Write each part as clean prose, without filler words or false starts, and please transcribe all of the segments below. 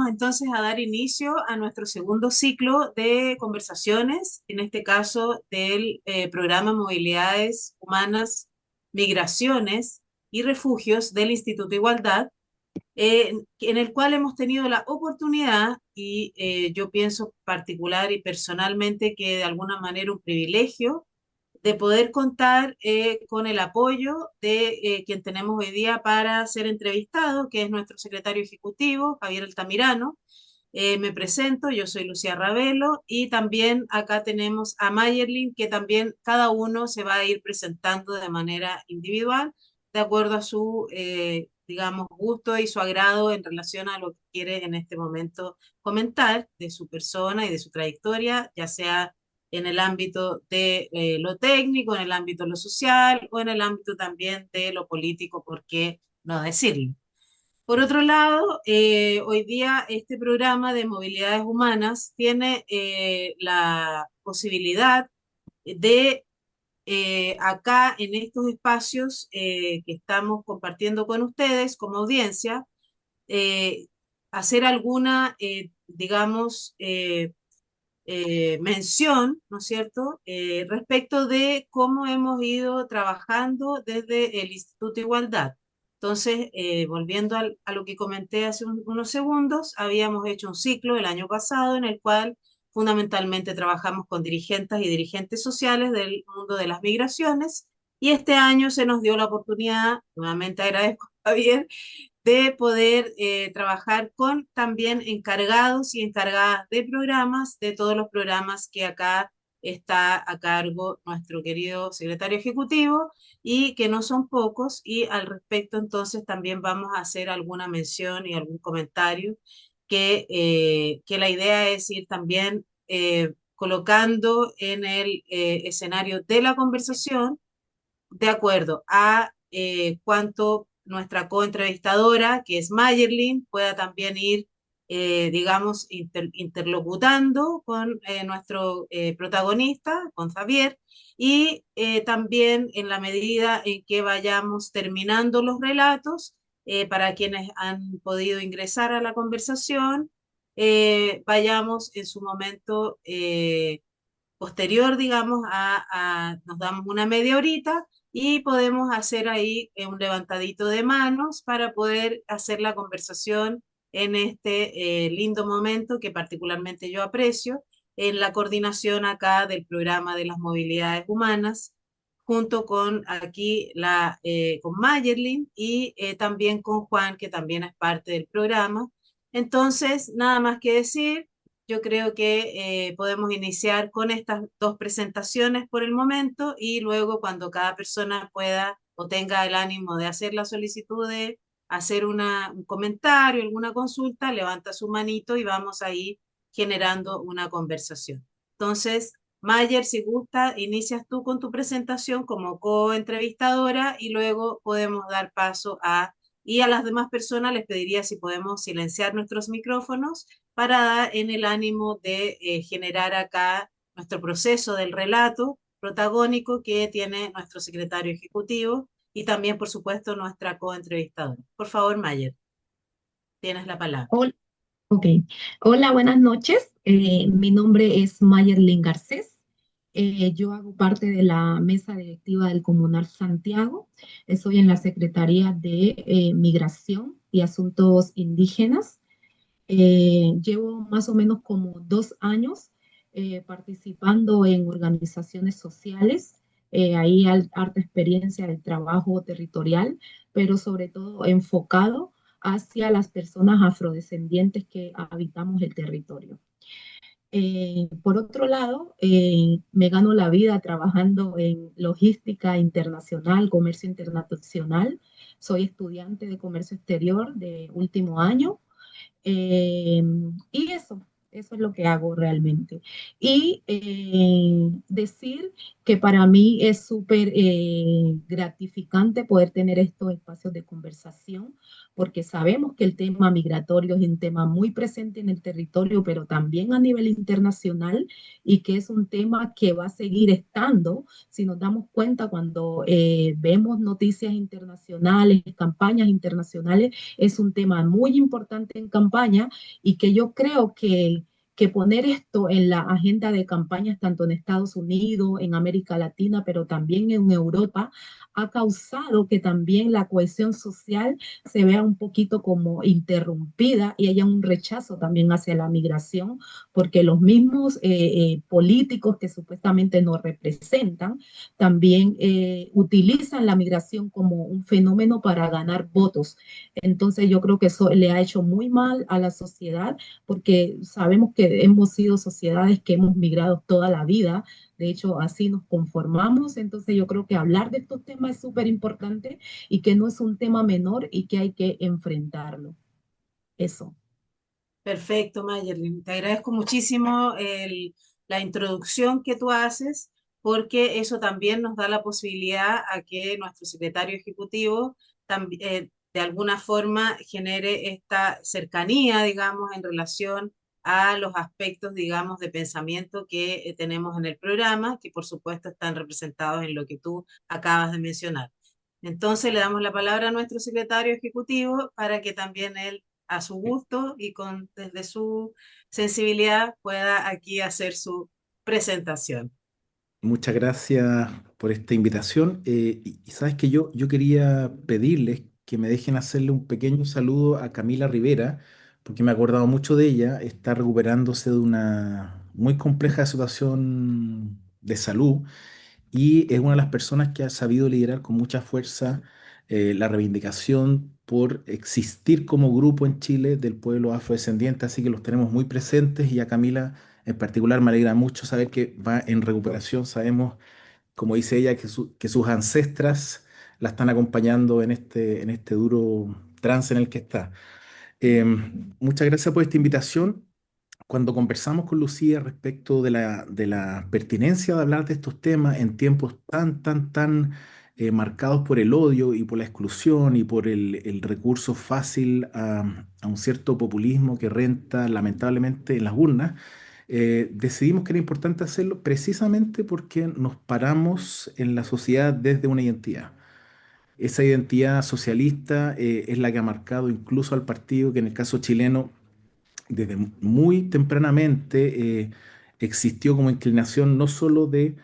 vamos entonces a dar inicio a nuestro segundo ciclo de conversaciones, en este caso del programa Movilidades Humanas, Migraciones y Refugios del Instituto Igualdad, en el cual hemos tenido la oportunidad y yo pienso particular y personalmente que de alguna manera un privilegio de poder contar con el apoyo de quien tenemos hoy día para ser entrevistado, que es nuestro secretario ejecutivo, Javier Altamirano. Me presento, yo soy Lucía Ravelo y también acá tenemos a Mayerlin, que también cada uno se va a ir presentando de manera individual, de acuerdo a su, digamos, gusto y su agrado en relación a lo que quiere en este momento comentar de su persona y de su trayectoria, ya sea en el ámbito de lo técnico, en el ámbito de lo social o en el ámbito también de lo político, ¿por qué no decirlo? Por otro lado, hoy día este programa de movilidades humanas tiene la posibilidad de acá en estos espacios que estamos compartiendo con ustedes como audiencia, eh, hacer alguna, digamos, mención, ¿no es cierto?, respecto de cómo hemos ido trabajando desde el Instituto Igualdad. Entonces, volviendo a lo que comenté hace unos segundos, habíamos hecho un ciclo el año pasado en el cual fundamentalmente trabajamos con dirigentes y dirigentes sociales del mundo de las migraciones y este año se nos dio la oportunidad, nuevamente agradezco a Javier, de poder trabajar con también encargados y encargadas de programas, de todos los programas que acá está a cargo nuestro querido secretario ejecutivo y que no son pocos y al respecto entonces también vamos a hacer alguna mención y algún comentario que la idea es ir también colocando en el escenario de la conversación de acuerdo a cuánto nuestra coentrevistadora, que es Mayerlin, pueda también ir, digamos, interlocutando con nuestro protagonista, con Javier, y también en la medida en que vayamos terminando los relatos, para quienes han podido ingresar a la conversación, vayamos en su momento posterior, digamos, nos damos una media horita y podemos hacer ahí un levantadito de manos para poder hacer la conversación en este lindo momento que particularmente yo aprecio en la coordinación acá del programa de las movilidades humanas, junto con aquí con Mayerlin y también con Juan, que también es parte del programa. Entonces, nada más que decir, yo creo que podemos iniciar con estas dos presentaciones por el momento y luego cuando cada persona pueda o tenga el ánimo de hacer la solicitud de hacer un comentario, alguna consulta, levanta su manito y vamos ahí generando una conversación. Entonces, Mayer, si gusta, inicias tú con tu presentación como co-entrevistadora y luego podemos dar paso y a las demás personas les pediría si podemos silenciar nuestros micrófonos para dar en el ánimo de generar acá nuestro proceso del relato protagónico que tiene nuestro secretario ejecutivo y también, por supuesto, nuestra coentrevistadora. Por favor, Mayer, tienes la palabra. Hola, ok. Hola, buenas noches. Mi nombre es Mayerlin Garcés. Yo hago parte de la mesa directiva del Comunal Santiago. Estoy en la Secretaría de Migración y Asuntos Indígenas. Llevo más o menos como 2 años participando en organizaciones sociales. Ahí hay harta experiencia del trabajo territorial, pero sobre todo enfocado hacia las personas afrodescendientes que habitamos el territorio. Por otro lado, me gano la vida trabajando en logística internacional, comercio internacional. Soy estudiante de comercio exterior de último año. Y eso, Eso es lo que hago realmente. Y decir que para mí es súper gratificante poder tener estos espacios de conversación, porque sabemos que el tema migratorio es un tema muy presente en el territorio, pero también a nivel internacional, y que es un tema que va a seguir estando si nos damos cuenta cuando vemos noticias internacionales, campañas internacionales, es un tema muy importante en campaña y que yo creo que poner esto en la agenda de campañas tanto en Estados Unidos, en América Latina, pero también en Europa, ha causado que también la cohesión social se vea un poquito como interrumpida y haya un rechazo también hacia la migración, porque los mismos políticos que supuestamente nos representan también utilizan la migración como un fenómeno para ganar votos. Entonces yo creo que eso le ha hecho muy mal a la sociedad porque sabemos que hemos sido sociedades que hemos migrado toda la vida, de hecho así nos conformamos, entonces yo creo que hablar de estos temas es súper importante y que no es un tema menor y que hay que enfrentarlo. Eso. Perfecto, Mayerlin. Te agradezco muchísimo la introducción que tú haces, porque eso también nos da la posibilidad a que nuestro secretario ejecutivo de alguna forma genere esta cercanía, digamos, en relación a los aspectos, digamos, de pensamiento que tenemos en el programa, que por supuesto están representados en lo que tú acabas de mencionar. Entonces le damos la palabra a nuestro secretario ejecutivo para que también él a su gusto y desde su sensibilidad pueda aquí hacer su presentación. Muchas gracias por esta invitación. Y sabes que yo quería pedirles que me dejen hacerle un pequeño saludo a Camila Rivera, porque me he acordado mucho de ella. Está recuperándose de una muy compleja situación de salud y es una de las personas que ha sabido liderar con mucha fuerza la reivindicación por existir como grupo en Chile del pueblo afrodescendiente, así que los tenemos muy presentes y a Camila en particular me alegra mucho saber que va en recuperación. Sabemos, como dice ella, que sus ancestras la están acompañando en este duro trance en el que está. Muchas gracias por esta invitación. Cuando conversamos con Lucía respecto de la pertinencia de hablar de estos temas en tiempos tan marcados por el odio y por la exclusión y por el recurso fácil a un cierto populismo que renta lamentablemente en las urnas, decidimos que era importante hacerlo precisamente porque nos paramos en la sociedad desde una identidad. Esa identidad socialista es la que ha marcado incluso al partido que en el caso chileno desde muy tempranamente existió como inclinación no solo de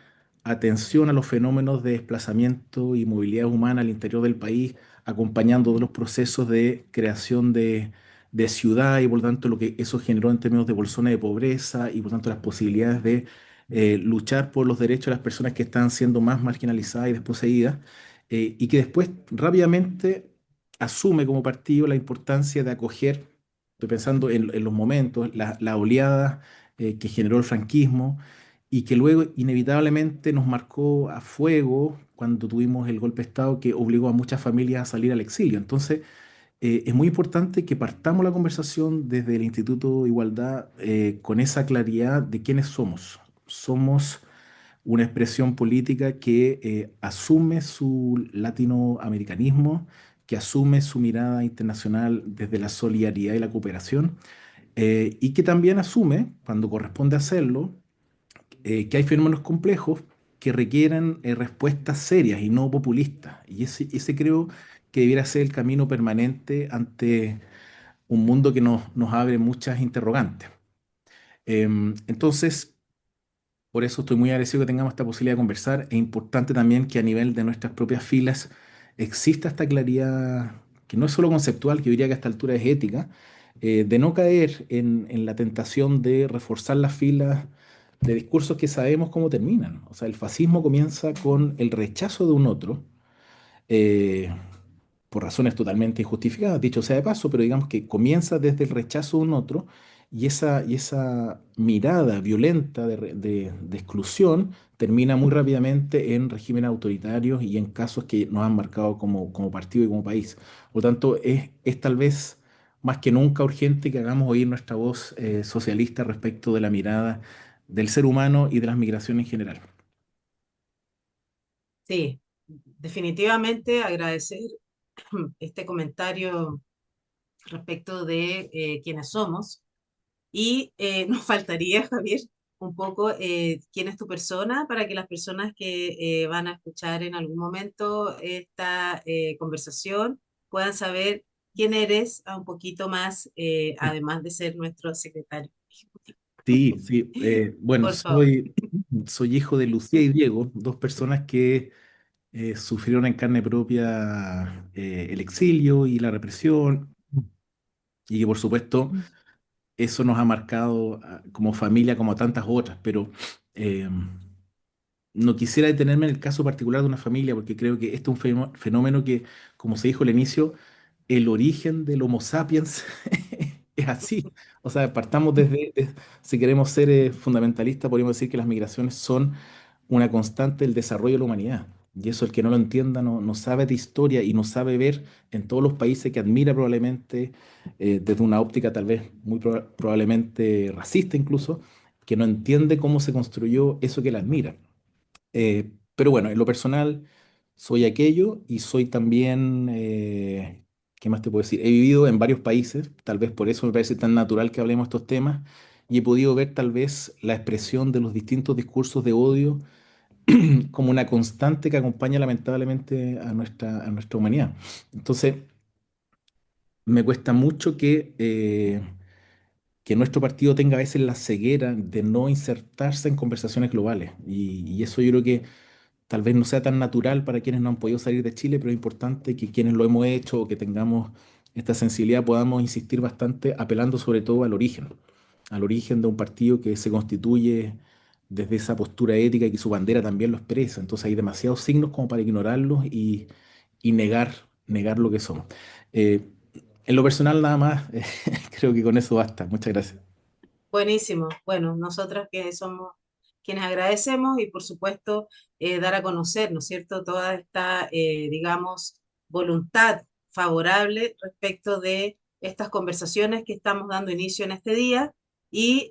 atención a los fenómenos de desplazamiento y movilidad humana al interior del país, acompañando los procesos de creación de ciudad y por lo tanto lo que eso generó en términos de bolsones de pobreza y por tanto las posibilidades de luchar por los derechos de las personas que están siendo más marginalizadas y desposeídas, y que después rápidamente asume como partido la importancia de acoger. Estoy pensando en los momentos, la oleada que generó el franquismo y que luego inevitablemente nos marcó a fuego cuando tuvimos el golpe de Estado que obligó a muchas familias a salir al exilio. Entonces, es muy importante que partamos la conversación desde el Instituto de Igualdad con esa claridad de quiénes somos. Somos una expresión política que asume su latinoamericanismo, que asume su mirada internacional desde la solidaridad y la cooperación, y que también asume, cuando corresponde hacerlo, que hay fenómenos complejos que requieren respuestas serias y no populistas. Y ese creo que debiera ser el camino permanente ante un mundo que nos abre muchas interrogantes. Entonces, por eso estoy muy agradecido que tengamos esta posibilidad de conversar. Es importante también que a nivel de nuestras propias filas exista esta claridad, que no es solo conceptual, que yo diría que a esta altura es ética, de no caer en la tentación de reforzar las filas de discursos que sabemos cómo terminan. O sea, el fascismo comienza con el rechazo de un otro, eh, por razones totalmente injustificadas, dicho sea de paso, pero digamos que comienza desde el rechazo de un otro y esa mirada violenta de exclusión termina muy rápidamente en regímenes autoritarios y en casos que nos han marcado como partido y como país. Por lo tanto, es tal vez más que nunca urgente que hagamos oír nuestra voz socialista respecto de la mirada del ser humano y de las migraciones en general. Sí, definitivamente agradecer este comentario respecto de quiénes somos. Y nos faltaría, Javier, un poco quién es tu persona para que las personas que van a escuchar en algún momento esta conversación puedan saber quién eres un poquito más, además de ser nuestro secretario ejecutivo. Sí, sí. Bueno, Por favor. soy hijo de Lucía y Diego, dos personas que sufrieron en carne propia el exilio y la represión, y que por supuesto eso nos ha marcado como familia, como a tantas otras, pero eh, no quisiera detenerme en el caso particular de una familia, porque creo que este es un fenómeno que, como se dijo al inicio, el origen del Homo sapiens es así. O sea, partamos si queremos ser fundamentalistas, podríamos decir que las migraciones son una constante del desarrollo de la humanidad. Y eso, el que no lo entienda, no sabe de historia y no sabe ver en todos los países que admira probablemente, desde una óptica tal vez muy probablemente racista incluso, que no entiende cómo se construyó eso que él admira. Pero bueno, en lo personal soy aquello y soy también, ¿qué más te puedo decir? He vivido en varios países, tal vez por eso me parece tan natural que hablemos de estos temas y he podido ver tal vez la expresión de los distintos discursos de odio como una constante que acompaña lamentablemente a nuestra humanidad. Entonces, me cuesta mucho que nuestro partido tenga a veces la ceguera de no insertarse en conversaciones globales y eso yo creo que tal vez no sea tan natural para quienes no han podido salir de Chile, pero es importante que quienes lo hemos hecho o que tengamos esta sensibilidad podamos insistir bastante, apelando sobre todo al origen de un partido que se constituye desde esa postura ética y que su bandera también lo expresa. Entonces hay demasiados signos como para ignorarlos y negar lo que somos. Eh, en lo personal nada más, creo que con eso basta. Muchas gracias. Buenísimo. Bueno, nosotras que somos quienes agradecemos y por supuesto dar a conocer, ¿no es cierto?, toda esta, digamos, voluntad favorable respecto de estas conversaciones que estamos dando inicio en este día y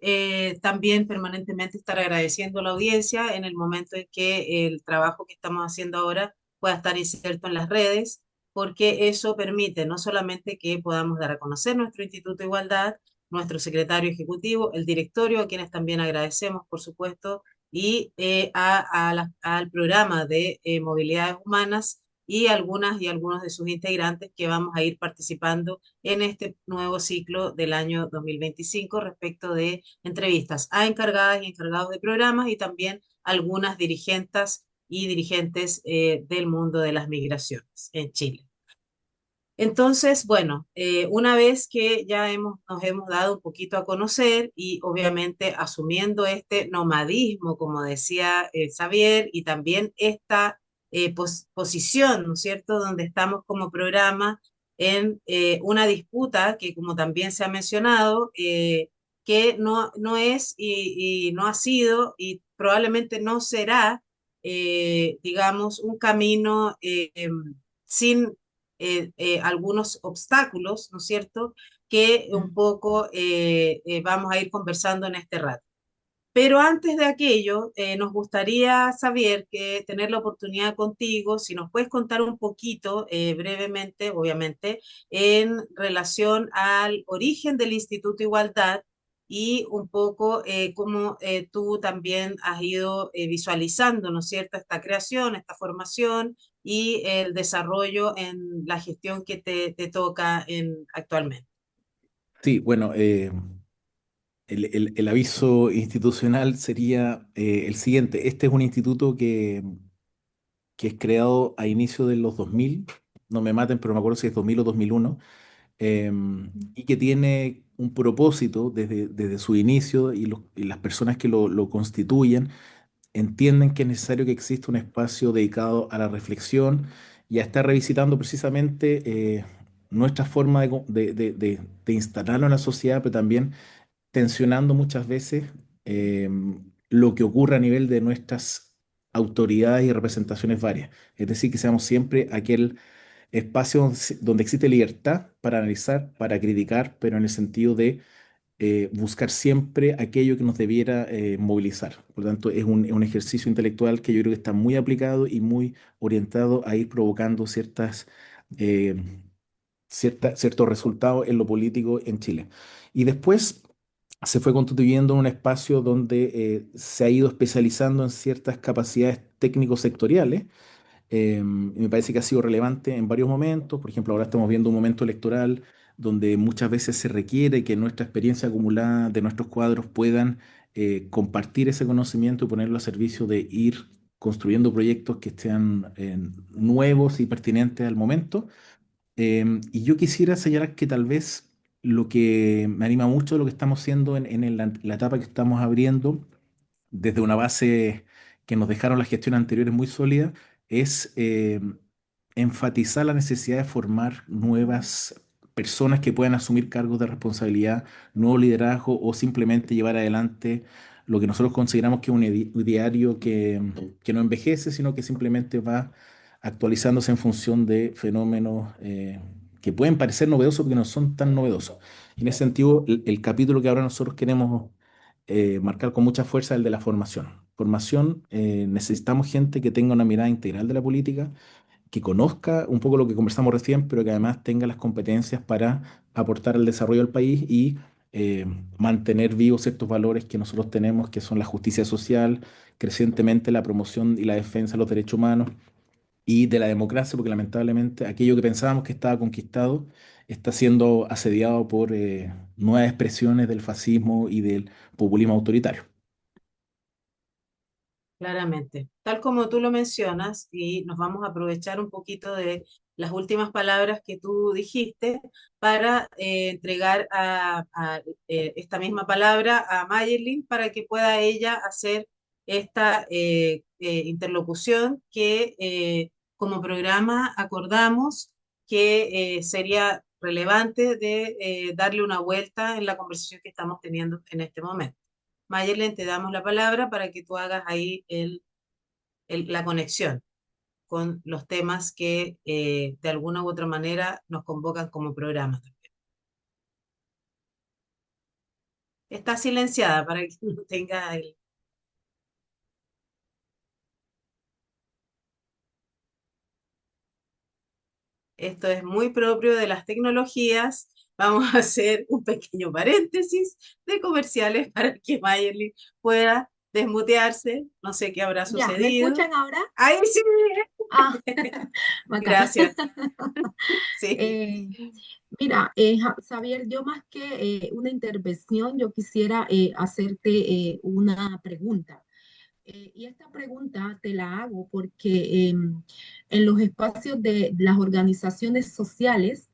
también permanentemente estar agradeciendo a la audiencia en el momento en que el trabajo que estamos haciendo ahora pueda estar inserto en las redes, porque eso permite no solamente que podamos dar a conocer nuestro Instituto de Igualdad, nuestro secretario ejecutivo, el directorio, a quienes también agradecemos, por supuesto, y al programa de movilidades humanas y algunas y algunos de sus integrantes que vamos a ir participando en este nuevo ciclo del año 2025 respecto de entrevistas a encargadas y encargados de programas y también algunas dirigentes y dirigentes del mundo de las migraciones en Chile. Entonces, bueno, una vez que ya nos hemos dado un poquito a conocer y obviamente asumiendo este nomadismo, como decía Xavier, y también esta posición, ¿no es cierto?, donde estamos como programa en una disputa que, como también se ha mencionado, que no es y no ha sido y probablemente no será, digamos, un camino sin algunos obstáculos, ¿no es cierto?, que un poco vamos a ir conversando en este rato. Pero antes de aquello, nos gustaría saber que tener la oportunidad contigo, si nos puedes contar un poquito, brevemente, obviamente, en relación al origen del Instituto Igualdad y un poco cómo tú también has ido visualizando, ¿no es cierto?, esta creación, esta formación y el desarrollo en la gestión que te toca actualmente. Sí, bueno, el aviso institucional sería el siguiente. Este es un instituto que es creado a inicio de los 2000, no me maten, pero me acuerdo si es 2000 o 2001, y que tiene un propósito desde su inicio y las personas que lo constituyen entienden que es necesario que exista un espacio dedicado a la reflexión y a estar revisitando precisamente nuestra forma de instalarlo en la sociedad, pero también tensionando muchas veces eh, lo que ocurre a nivel de nuestras autoridades y representaciones varias. Es decir, que seamos siempre aquel espacios donde existe libertad para analizar, para criticar, pero en el sentido de buscar siempre aquello que nos debiera movilizar. Por lo tanto, es un ejercicio intelectual que yo creo que está muy aplicado y muy orientado a ir provocando eh, ciertos resultados en lo político en Chile. Y después se fue constituyendo un espacio donde se ha ido especializando en ciertas capacidades técnico-sectoriales, y me parece que ha sido relevante en varios momentos. Por ejemplo, ahora estamos viendo un momento electoral donde muchas veces se requiere que nuestra experiencia acumulada de nuestros cuadros puedan compartir ese conocimiento y ponerlo a servicio de ir construyendo proyectos que sean nuevos y pertinentes al momento. Y yo quisiera señalar que tal vez lo que me anima mucho de lo que estamos haciendo la etapa que estamos abriendo desde una base que nos dejaron las gestiones anteriores muy sólida, es enfatizar la necesidad de formar nuevas personas que puedan asumir cargos de responsabilidad, nuevo liderazgo o simplemente llevar adelante lo que nosotros consideramos que es un diario que no envejece, sino que simplemente va actualizándose en función de fenómenos que pueden parecer novedosos, pero que no son tan novedosos. Y en ese sentido, el capítulo que ahora nosotros queremos marcar con mucha fuerza el de la formación. Formación, necesitamos gente que tenga una mirada integral de la política, que conozca un poco lo que conversamos recién, pero que además tenga las competencias para aportar al desarrollo del país y eh, mantener vivos ciertos valores que nosotros tenemos, que son la justicia social, crecientemente la promoción y la defensa de los derechos humanos y de la democracia, porque lamentablemente aquello que pensábamos que estaba conquistado está siendo asediado por nuevas expresiones del fascismo y del populismo autoritario. Claramente. Tal como tú lo mencionas, y nos vamos a aprovechar un poquito de las últimas palabras que tú dijiste para entregar esta misma palabra a Mayerlin para que pueda ella hacer esta interlocución que como programa acordamos que sería relevante de darle una vuelta en la conversación que estamos teniendo en este momento. Mayerlen, te damos la palabra para que tú hagas ahí la conexión con los temas que de alguna u otra manera nos convocan como programa. Está silenciada para que no tenga el... Esto es muy propio de las tecnologías. Vamos a hacer un pequeño paréntesis de comerciales para que Mayerly pueda desmutearse. No sé qué habrá Ya, ¿me sucedido. escuchan ahora? Ahí sí, Ah, bacán. gracias. Sí. Eh, Mira, Xavier, yo más que una intervención, yo quisiera hacerte una pregunta. Y esta pregunta te la hago porque en los espacios de las organizaciones sociales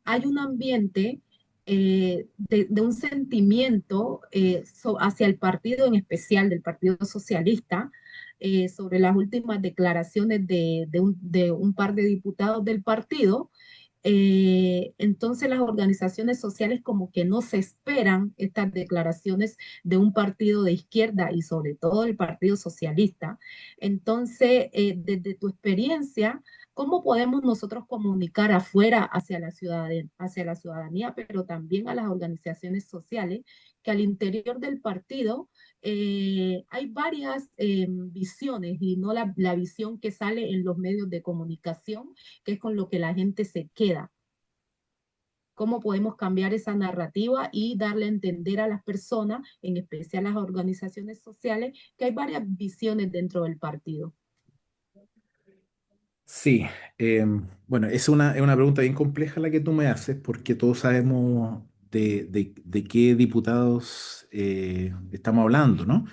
hay un ambiente de un sentimiento hacia el partido, en especial del Partido Socialista, sobre las últimas declaraciones de un par de diputados del partido. Entonces las organizaciones sociales como que no se esperan estas declaraciones de un partido de izquierda y sobre todo el Partido Socialista. Entonces, desde tu experiencia, ¿cómo podemos nosotros comunicar afuera hacia la ciudadanía, pero también a las organizaciones sociales, que al interior del partido hay varias visiones y no la visión que sale en los medios de comunicación, que es con lo que la gente se queda? ¿Cómo podemos cambiar esa narrativa y darle a entender a las personas, en especial a las organizaciones sociales, que hay varias visiones dentro del partido? Sí, bueno, es una pregunta bien compleja la que tú me haces, porque todos sabemos de qué diputados estamos hablando, ¿no?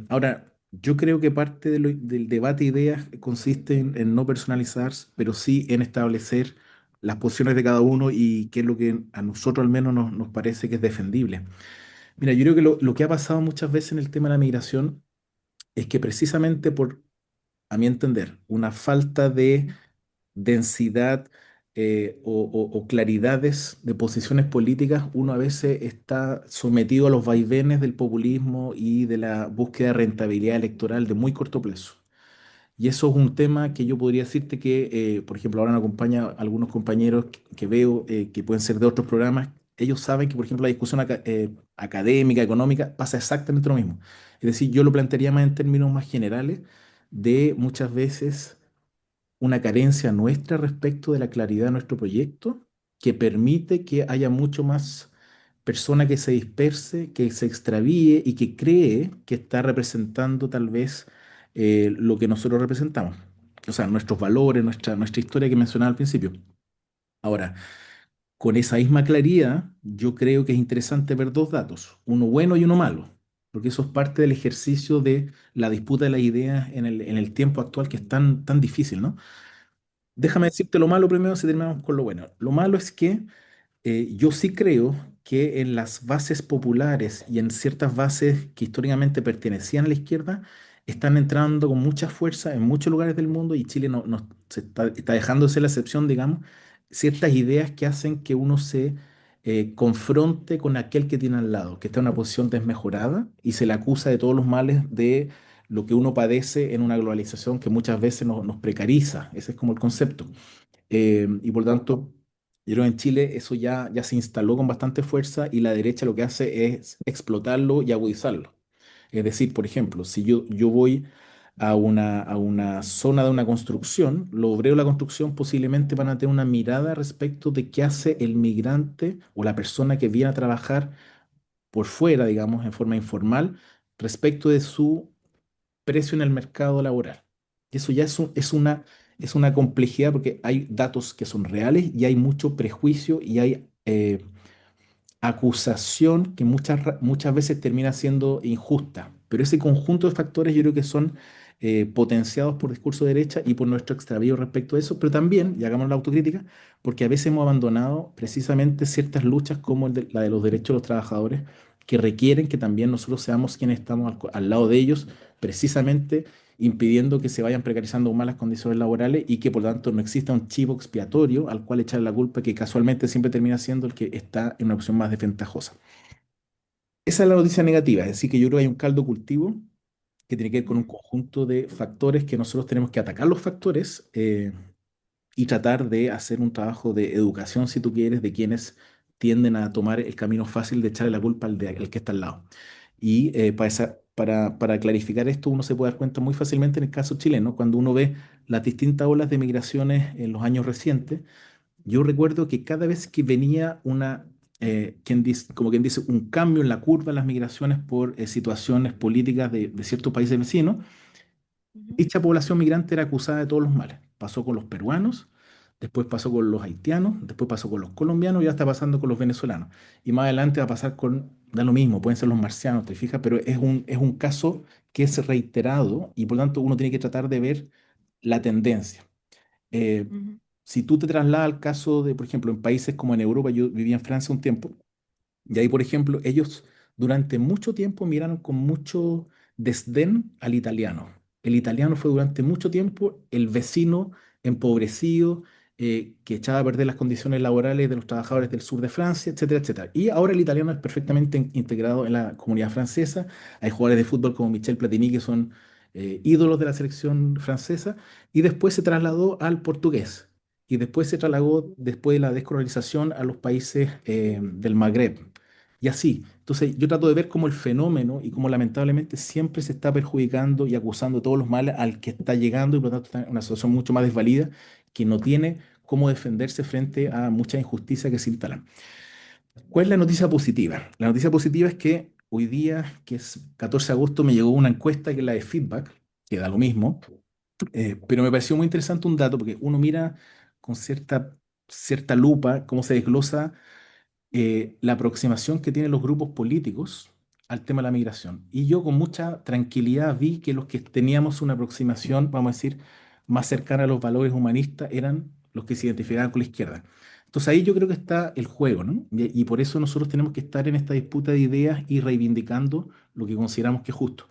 Ahora, yo creo que parte del debate de ideas consiste en no personalizar, pero sí en establecer las posiciones de cada uno y qué es lo que a nosotros al menos nos parece que es defendible. Mira, yo creo que lo que ha pasado muchas veces en el tema de la migración es que precisamente por, a mi entender, una falta de densidad o claridades de posiciones políticas, uno a veces está sometido a los vaivenes del populismo y de la búsqueda de rentabilidad electoral de muy corto plazo. Y eso es un tema que yo podría decirte que, por ejemplo, ahora me acompaña algunos compañeros que veo que pueden ser de otros programas. Ellos saben que, por ejemplo, la discusión académica, económica, pasa exactamente lo mismo. Es decir, yo lo plantearía más en términos más generales de muchas veces una carencia nuestra respecto de la claridad de nuestro proyecto, que permite que haya mucho más persona que se disperse, que se extravíe y que cree que está representando tal vez lo que nosotros representamos. O sea, nuestros valores, nuestra historia que mencionaba al principio. Ahora, con esa misma claridad, yo creo que es interesante ver dos datos, uno bueno y uno malo, porque eso es parte del ejercicio de la disputa de las ideas en el tiempo actual que es tan difícil, ¿no? Déjame decirte lo malo primero, si terminamos con lo bueno. Lo malo es que yo sí creo que en las bases populares y en ciertas bases que históricamente pertenecían a la izquierda, están entrando con mucha fuerza en muchos lugares del mundo y Chile está dejando de ser la excepción, digamos, ciertas ideas que hacen que uno se confronte con aquel que tiene al lado, que está en una posición desmejorada y se le acusa de todos los males de lo que uno padece en una globalización que muchas veces nos precariza. Ese es como el concepto. Y por tanto, yo creo que en Chile eso ya se instaló con bastante fuerza y la derecha lo que hace es explotarlo y agudizarlo. Es decir, por ejemplo, si yo voy a una zona de una construcción, los obreros de la construcción posiblemente van a tener una mirada respecto de qué hace el migrante o la persona que viene a trabajar por fuera, digamos, en forma informal, respecto de su precio en el mercado laboral. Y eso ya es una complejidad porque hay datos que son reales y hay mucho prejuicio y hay acusación que muchas veces termina siendo injusta. Pero ese conjunto de factores yo creo que son potenciados por discurso de derecha y por nuestro extravío respecto a eso, pero también, y hagamos la autocrítica, porque a veces hemos abandonado precisamente ciertas luchas como la de los derechos de los trabajadores, que requieren que también nosotros seamos quienes estamos al lado de ellos, precisamente impidiendo que se vayan precarizando malas condiciones laborales y que por lo tanto no exista un chivo expiatorio al cual echar la culpa que casualmente siempre termina siendo el que está en una opción más desventajosa. Esa es la noticia negativa, es decir, que yo creo que hay un caldo cultivo que tiene que ver con un conjunto de factores que nosotros tenemos que atacar los factores y tratar de hacer un trabajo de educación, si tú quieres, de quienes tienden a tomar el camino fácil de echarle la culpa al que está al lado. Y para clarificar esto, uno se puede dar cuenta muy fácilmente en el caso chileno, cuando uno ve las distintas olas de migraciones en los años recientes. Yo recuerdo que cada vez que venía como quien dice, un cambio en la curva de las migraciones por situaciones políticas de ciertos países vecinos, Ujú, dicha población migrante era acusada de todos los males. Pasó con los peruanos, después pasó con los haitianos, después pasó con los colombianos y ahora está pasando con los venezolanos. Y más adelante va a pasar da lo mismo, pueden ser los marcianos, ¿te fijas? Pero es un caso que es reiterado y por lo tanto uno tiene que tratar de ver la tendencia. Eh, ujú, si tú te trasladas al caso de, por ejemplo, en países como en Europa, yo vivía en Francia un tiempo, y ahí, por ejemplo, ellos durante mucho tiempo miraron con mucho desdén al italiano. El italiano fue durante mucho tiempo el vecino empobrecido que echaba a perder las condiciones laborales de los trabajadores del sur de Francia, etcétera, etcétera. Y ahora el italiano es perfectamente integrado en la comunidad francesa. Hay jugadores de fútbol como Michel Platini que son ídolos de la selección francesa. Y después se trasladó al portugués. Y después se trasladó, después de la descolonización, a los países del Magreb. Y así. Entonces, yo trato de ver cómo el fenómeno y cómo lamentablemente siempre se está perjudicando y acusando todos los males al que está llegando y por lo tanto está en una situación mucho más desvalida que no tiene cómo defenderse frente a muchas injusticias que se instalan. ¿Cuál es la noticia positiva? La noticia positiva es que hoy día, que es 14 de agosto, me llegó una encuesta que es la de feedback, que da lo mismo, pero me pareció muy interesante un dato porque uno mira con cierta lupa cómo se desglosa la aproximación que tienen los grupos políticos al tema de la migración. Y yo con mucha tranquilidad vi que los que teníamos una aproximación, vamos a decir, más cercana a los valores humanistas eran los que se identificaban con la izquierda. Entonces ahí yo creo que está el juego, ¿no? Y por eso nosotros tenemos que estar en esta disputa de ideas y reivindicando lo que consideramos que es justo.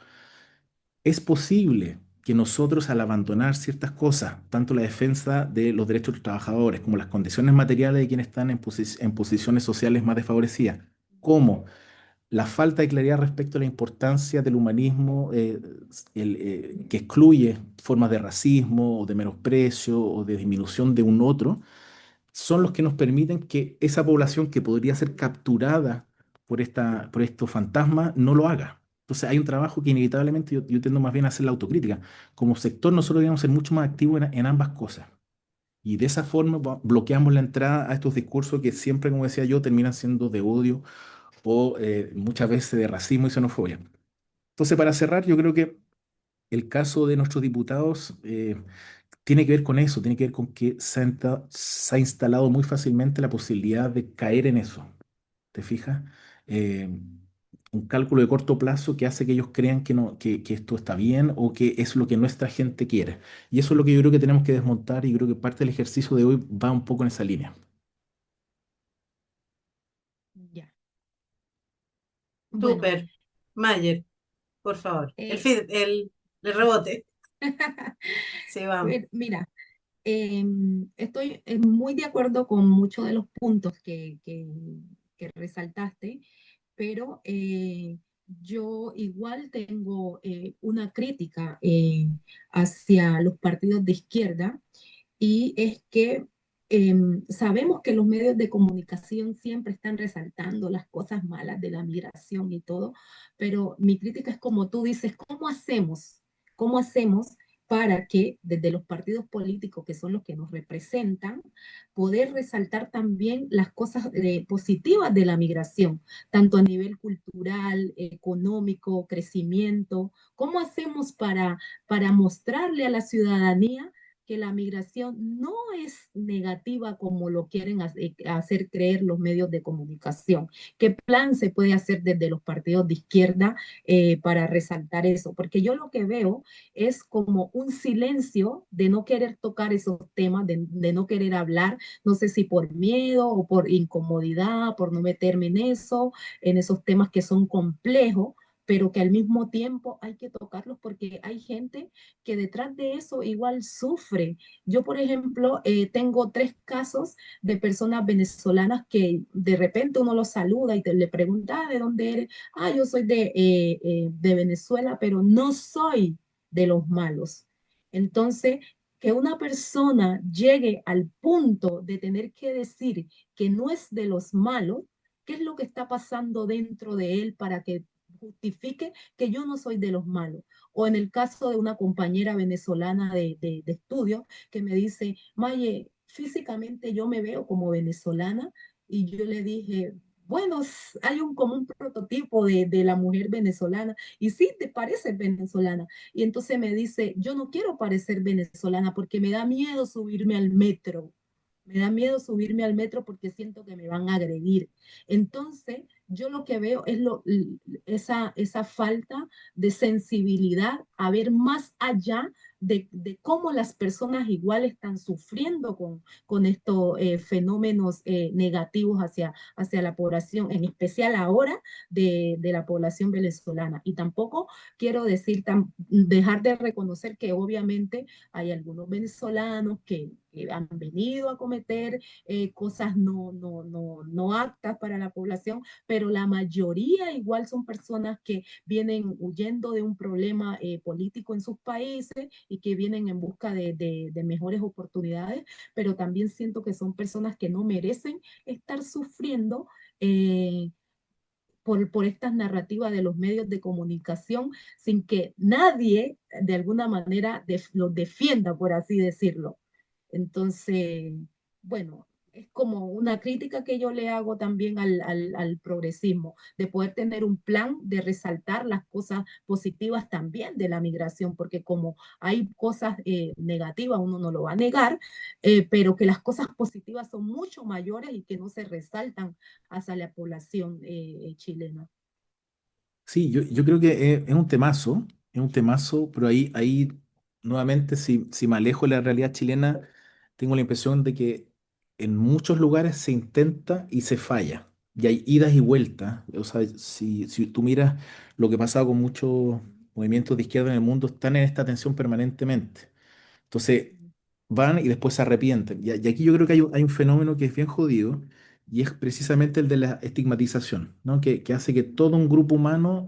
Es posible que nosotros al abandonar ciertas cosas, tanto la defensa de los derechos de los trabajadores como las condiciones materiales de quienes están en posiciones sociales más desfavorecidas, como la falta de claridad respecto a la importancia del humanismo, que excluye formas de racismo o de menosprecio o de disminución de un otro, son los que nos permiten que esa población que podría ser capturada por estos fantasmas no lo haga. Entonces hay un trabajo que inevitablemente yo tiendo más bien a hacer la autocrítica. Como sector nosotros debemos ser mucho más activos en ambas cosas. Y de esa forma bloqueamos la entrada a estos discursos que siempre, como decía yo, terminan siendo de odio o muchas veces de racismo y xenofobia. Entonces, para cerrar, yo creo que el caso de nuestros diputados tiene que ver con eso, tiene que ver con que se ha instalado muy fácilmente la posibilidad de caer en eso. ¿Te fijas? Eh, un cálculo de corto plazo que hace que ellos crean que, no, que esto está bien o que es lo que nuestra gente quiere. Y eso es lo que yo creo que tenemos que desmontar y creo que parte del ejercicio de hoy va un poco en esa línea. Ya. Bueno, Súper. Mayer, por favor. eh, El rebote. Sí, vamos. mira, estoy muy de acuerdo con muchos de los puntos que resaltaste, pero yo igual tengo una crítica hacia los partidos de izquierda y es que sabemos que los medios de comunicación siempre están resaltando las cosas malas de la migración y todo, pero mi crítica es como tú dices, ¿cómo hacemos? ¿Cómo hacemos para que desde los partidos políticos, que son los que nos representan, poder resaltar también las cosas positivas de la migración, tanto a nivel cultural, económico, crecimiento? ¿Cómo hacemos para mostrarle a la ciudadanía que la migración no es negativa como lo quieren hacer creer los medios de comunicación? ¿Qué plan se puede hacer desde los partidos de izquierda para resaltar eso? Porque yo lo que veo es como un silencio de no querer tocar esos temas, de no querer hablar, no sé si por miedo o por incomodidad, por no meterme en esos temas que son complejos, pero que al mismo tiempo hay que tocarlos porque hay gente que detrás de eso igual sufre. Yo, por ejemplo, tengo 3 casos de personas venezolanas que de repente uno los saluda y le pregunta, ¿de dónde eres? Yo soy de Venezuela, pero no soy de los malos. Entonces, que una persona llegue al punto de tener que decir que no es de los malos, ¿qué es lo que está pasando dentro de él para que justifique que yo no soy de los malos? O en el caso de una compañera venezolana de estudio que me dice, Maye, físicamente yo me veo como venezolana, y yo le dije, bueno, hay un común prototipo de la mujer venezolana y sí te pareces venezolana. Y entonces me dice, yo no quiero parecer venezolana porque me da miedo subirme al metro. Me da miedo subirme al metro porque siento que me van a agredir. Entonces, yo lo que veo es esa falta de sensibilidad a ver más allá de cómo las personas igual están sufriendo con estos fenómenos negativos hacia la población, en especial ahora de la población venezolana. Y tampoco quiero decir, dejar de reconocer que obviamente hay algunos venezolanos que han venido a cometer cosas no aptas para la población, pero la mayoría igual son personas que vienen huyendo de un problema político en sus países y que vienen en busca de mejores oportunidades, pero también siento que son personas que no merecen estar sufriendo por estas narrativas de los medios de comunicación sin que nadie de alguna manera los defienda, por así decirlo. Entonces, bueno, es como una crítica que yo le hago también al progresismo, de poder tener un plan de resaltar las cosas positivas también de la migración, porque como hay cosas negativas, uno no lo va a negar, pero que las cosas positivas son mucho mayores y que no se resaltan hacia la población chilena. Sí, yo creo que es un temazo, pero ahí nuevamente, si me alejo de la realidad chilena, tengo la impresión de que en muchos lugares se intenta y se falla, y hay idas y vueltas. O sea, si tú miras lo que ha pasado con muchos movimientos de izquierda en el mundo, están en esta tensión permanentemente. Entonces, van y después se arrepienten. Y aquí yo creo que hay un fenómeno que es bien jodido, y es precisamente el de la estigmatización, ¿no? Que hace que todo un grupo humano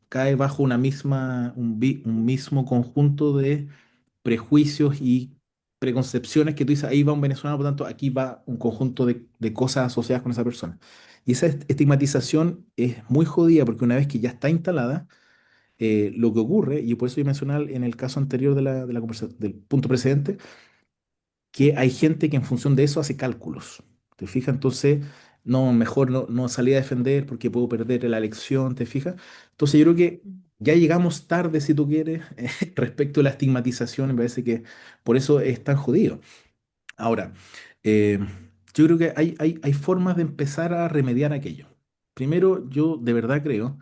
cae bajo un mismo conjunto de prejuicios y preconcepciones que tú dices, ahí va un venezolano, por tanto, aquí va un conjunto de cosas asociadas con esa persona. Y esa estigmatización es muy jodida porque una vez que ya está instalada, lo que ocurre, y por eso yo mencionaba en el caso anterior del punto precedente, que hay gente que en función de eso hace cálculos. ¿Te fijas? Entonces, no, mejor no salí a defender porque puedo perder la elección, ¿te fijas? Entonces, yo creo que ya llegamos tarde, si tú quieres, respecto a la estigmatización, me parece que por eso es tan jodido. Ahora, eh, yo creo que hay formas de empezar a remediar aquello. Primero, yo de verdad creo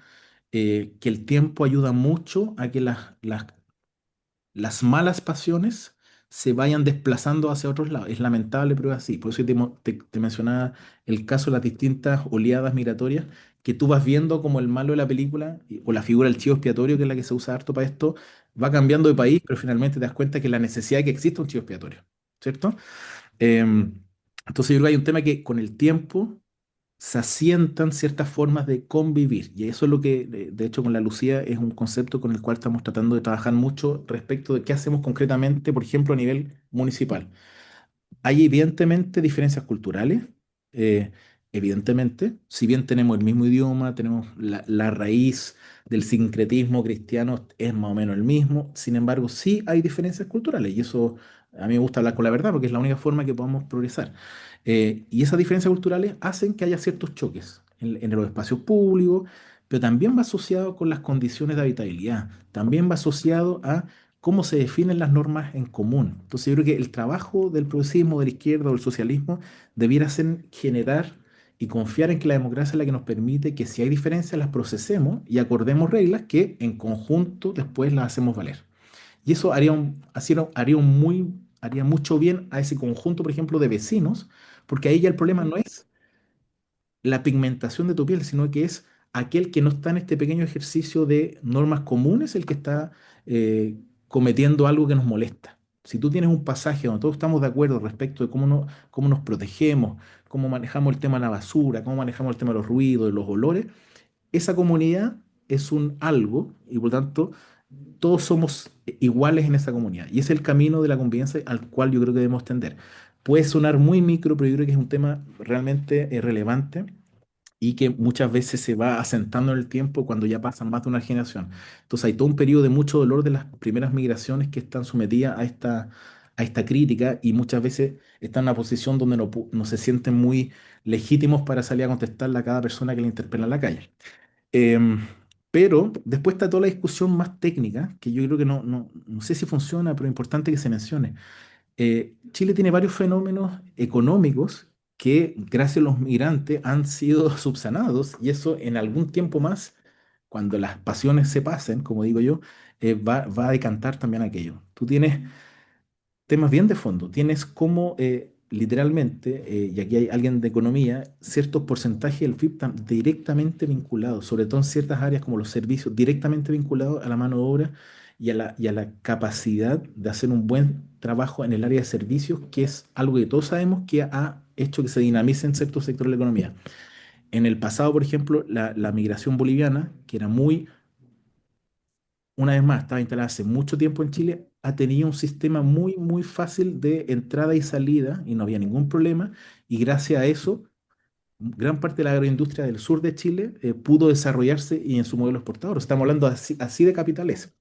que el tiempo ayuda mucho a que las malas pasiones se vayan desplazando hacia otros lados. Es lamentable, pero es así. Por eso te mencionaba el caso de las distintas oleadas migratorias, que tú vas viendo como el malo de la película, o la figura del chivo expiatorio, que es la que se usa harto para esto, va cambiando de país, pero finalmente te das cuenta que la necesidad de que exista un chivo expiatorio, ¿cierto? Entonces yo creo que hay un tema que con el tiempo se asientan ciertas formas de convivir. Y eso es lo que, de hecho, con la Lucía es un concepto con el cual estamos tratando de trabajar mucho respecto de qué hacemos concretamente, por ejemplo, a nivel municipal. Hay evidentemente diferencias culturales, eh, evidentemente, si bien tenemos el mismo idioma, tenemos la raíz del sincretismo cristiano es más o menos el mismo, sin embargo, sí hay diferencias culturales y eso a mí me gusta hablar con la verdad porque es la única forma que podamos progresar. Y esas diferencias culturales hacen que haya ciertos choques en los espacios públicos, pero también va asociado con las condiciones de habitabilidad, también va asociado a cómo se definen las normas en común. Entonces yo creo que el trabajo del progresismo, de la izquierda o del socialismo debiera ser generar y confiar en que la democracia es la que nos permite que si hay diferencias las procesemos y acordemos reglas que en conjunto después las hacemos valer. Y eso haría mucho bien a ese conjunto, por ejemplo, de vecinos, porque ahí ya el problema no es la pigmentación de tu piel, sino que es aquel que no está en este pequeño ejercicio de normas comunes, el que está cometiendo algo que nos molesta. Si tú tienes un pasaje donde todos estamos de acuerdo respecto de cómo nos protegemos, cómo manejamos el tema de la basura, cómo manejamos el tema de los ruidos, de los olores, esa comunidad es un algo y por lo tanto todos somos iguales en esa comunidad. Y es el camino de la convivencia al cual yo creo que debemos tender. Puede sonar muy micro, pero yo creo que es un tema realmente relevante y que muchas veces se va asentando en el tiempo cuando ya pasan más de una generación. Entonces hay todo un periodo de mucho dolor de las primeras migraciones que están sometidas a esta crítica y muchas veces están en una posición donde no se sienten muy legítimos para salir a contestarle a cada persona que le interpela en la calle. Em, pero después está toda la discusión más técnica, que yo creo que no sé si funciona, pero es importante que se mencione. Chile tiene varios fenómenos económicos que, gracias a los migrantes, han sido subsanados y eso en algún tiempo más, cuando las pasiones se pasen, como digo yo, va a decantar también aquello. Tú tienes temas bien de fondo. Tienes como literalmente, y aquí hay alguien de economía, ciertos porcentajes del PIB están directamente vinculados, sobre todo en ciertas áreas como los servicios, directamente vinculados a la mano de obra y a la capacidad de hacer un buen trabajo en el área de servicios, que es algo que todos sabemos que ha hecho que se dinamice en ciertos sectores de la economía. En el pasado, por ejemplo, la migración boliviana, que era muy una vez más, estaba instalada hace mucho tiempo en Chile, ha tenido un sistema muy, muy fácil de entrada y salida y no había ningún problema. Y gracias a eso, gran parte de la agroindustria del sur de Chile pudo desarrollarse y en su modelo exportador. Estamos hablando así de capitales.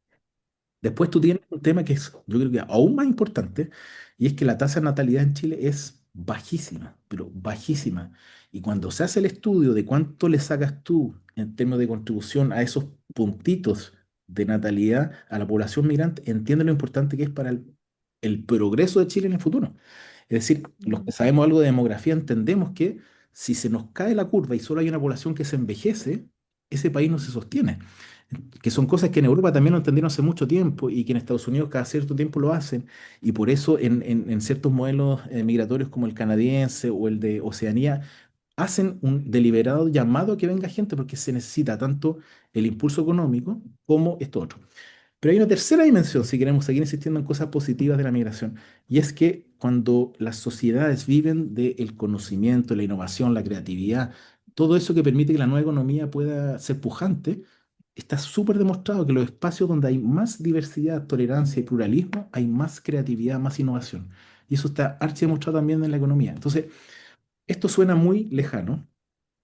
Después tú tienes un tema que es, yo creo que aún más importante, y es que la tasa de natalidad en Chile es bajísima, pero bajísima. Y cuando se hace el estudio de cuánto le sacas tú en términos de contribución a esos puntitos de natalidad a la población migrante, entiende lo importante que es para el progreso de Chile en el futuro. Es decir, los que sabemos algo de demografía entendemos que si se nos cae la curva y solo hay una población que se envejece, ese país no se sostiene, que son cosas que en Europa también lo entendieron hace mucho tiempo y que en Estados Unidos cada cierto tiempo lo hacen, y por eso en ciertos modelos migratorios como el canadiense o el de Oceanía, hacen un deliberado llamado a que venga gente porque se necesita tanto el impulso económico como esto otro. Pero hay una tercera dimensión, si queremos seguir insistiendo en cosas positivas de la migración, y es que cuando las sociedades viven del conocimiento, la innovación, la creatividad, todo eso que permite que la nueva economía pueda ser pujante, está súper demostrado que los espacios donde hay más diversidad, tolerancia y pluralismo, hay más creatividad, más innovación. Y eso está archi demostrado también en la economía. Entonces, esto suena muy lejano,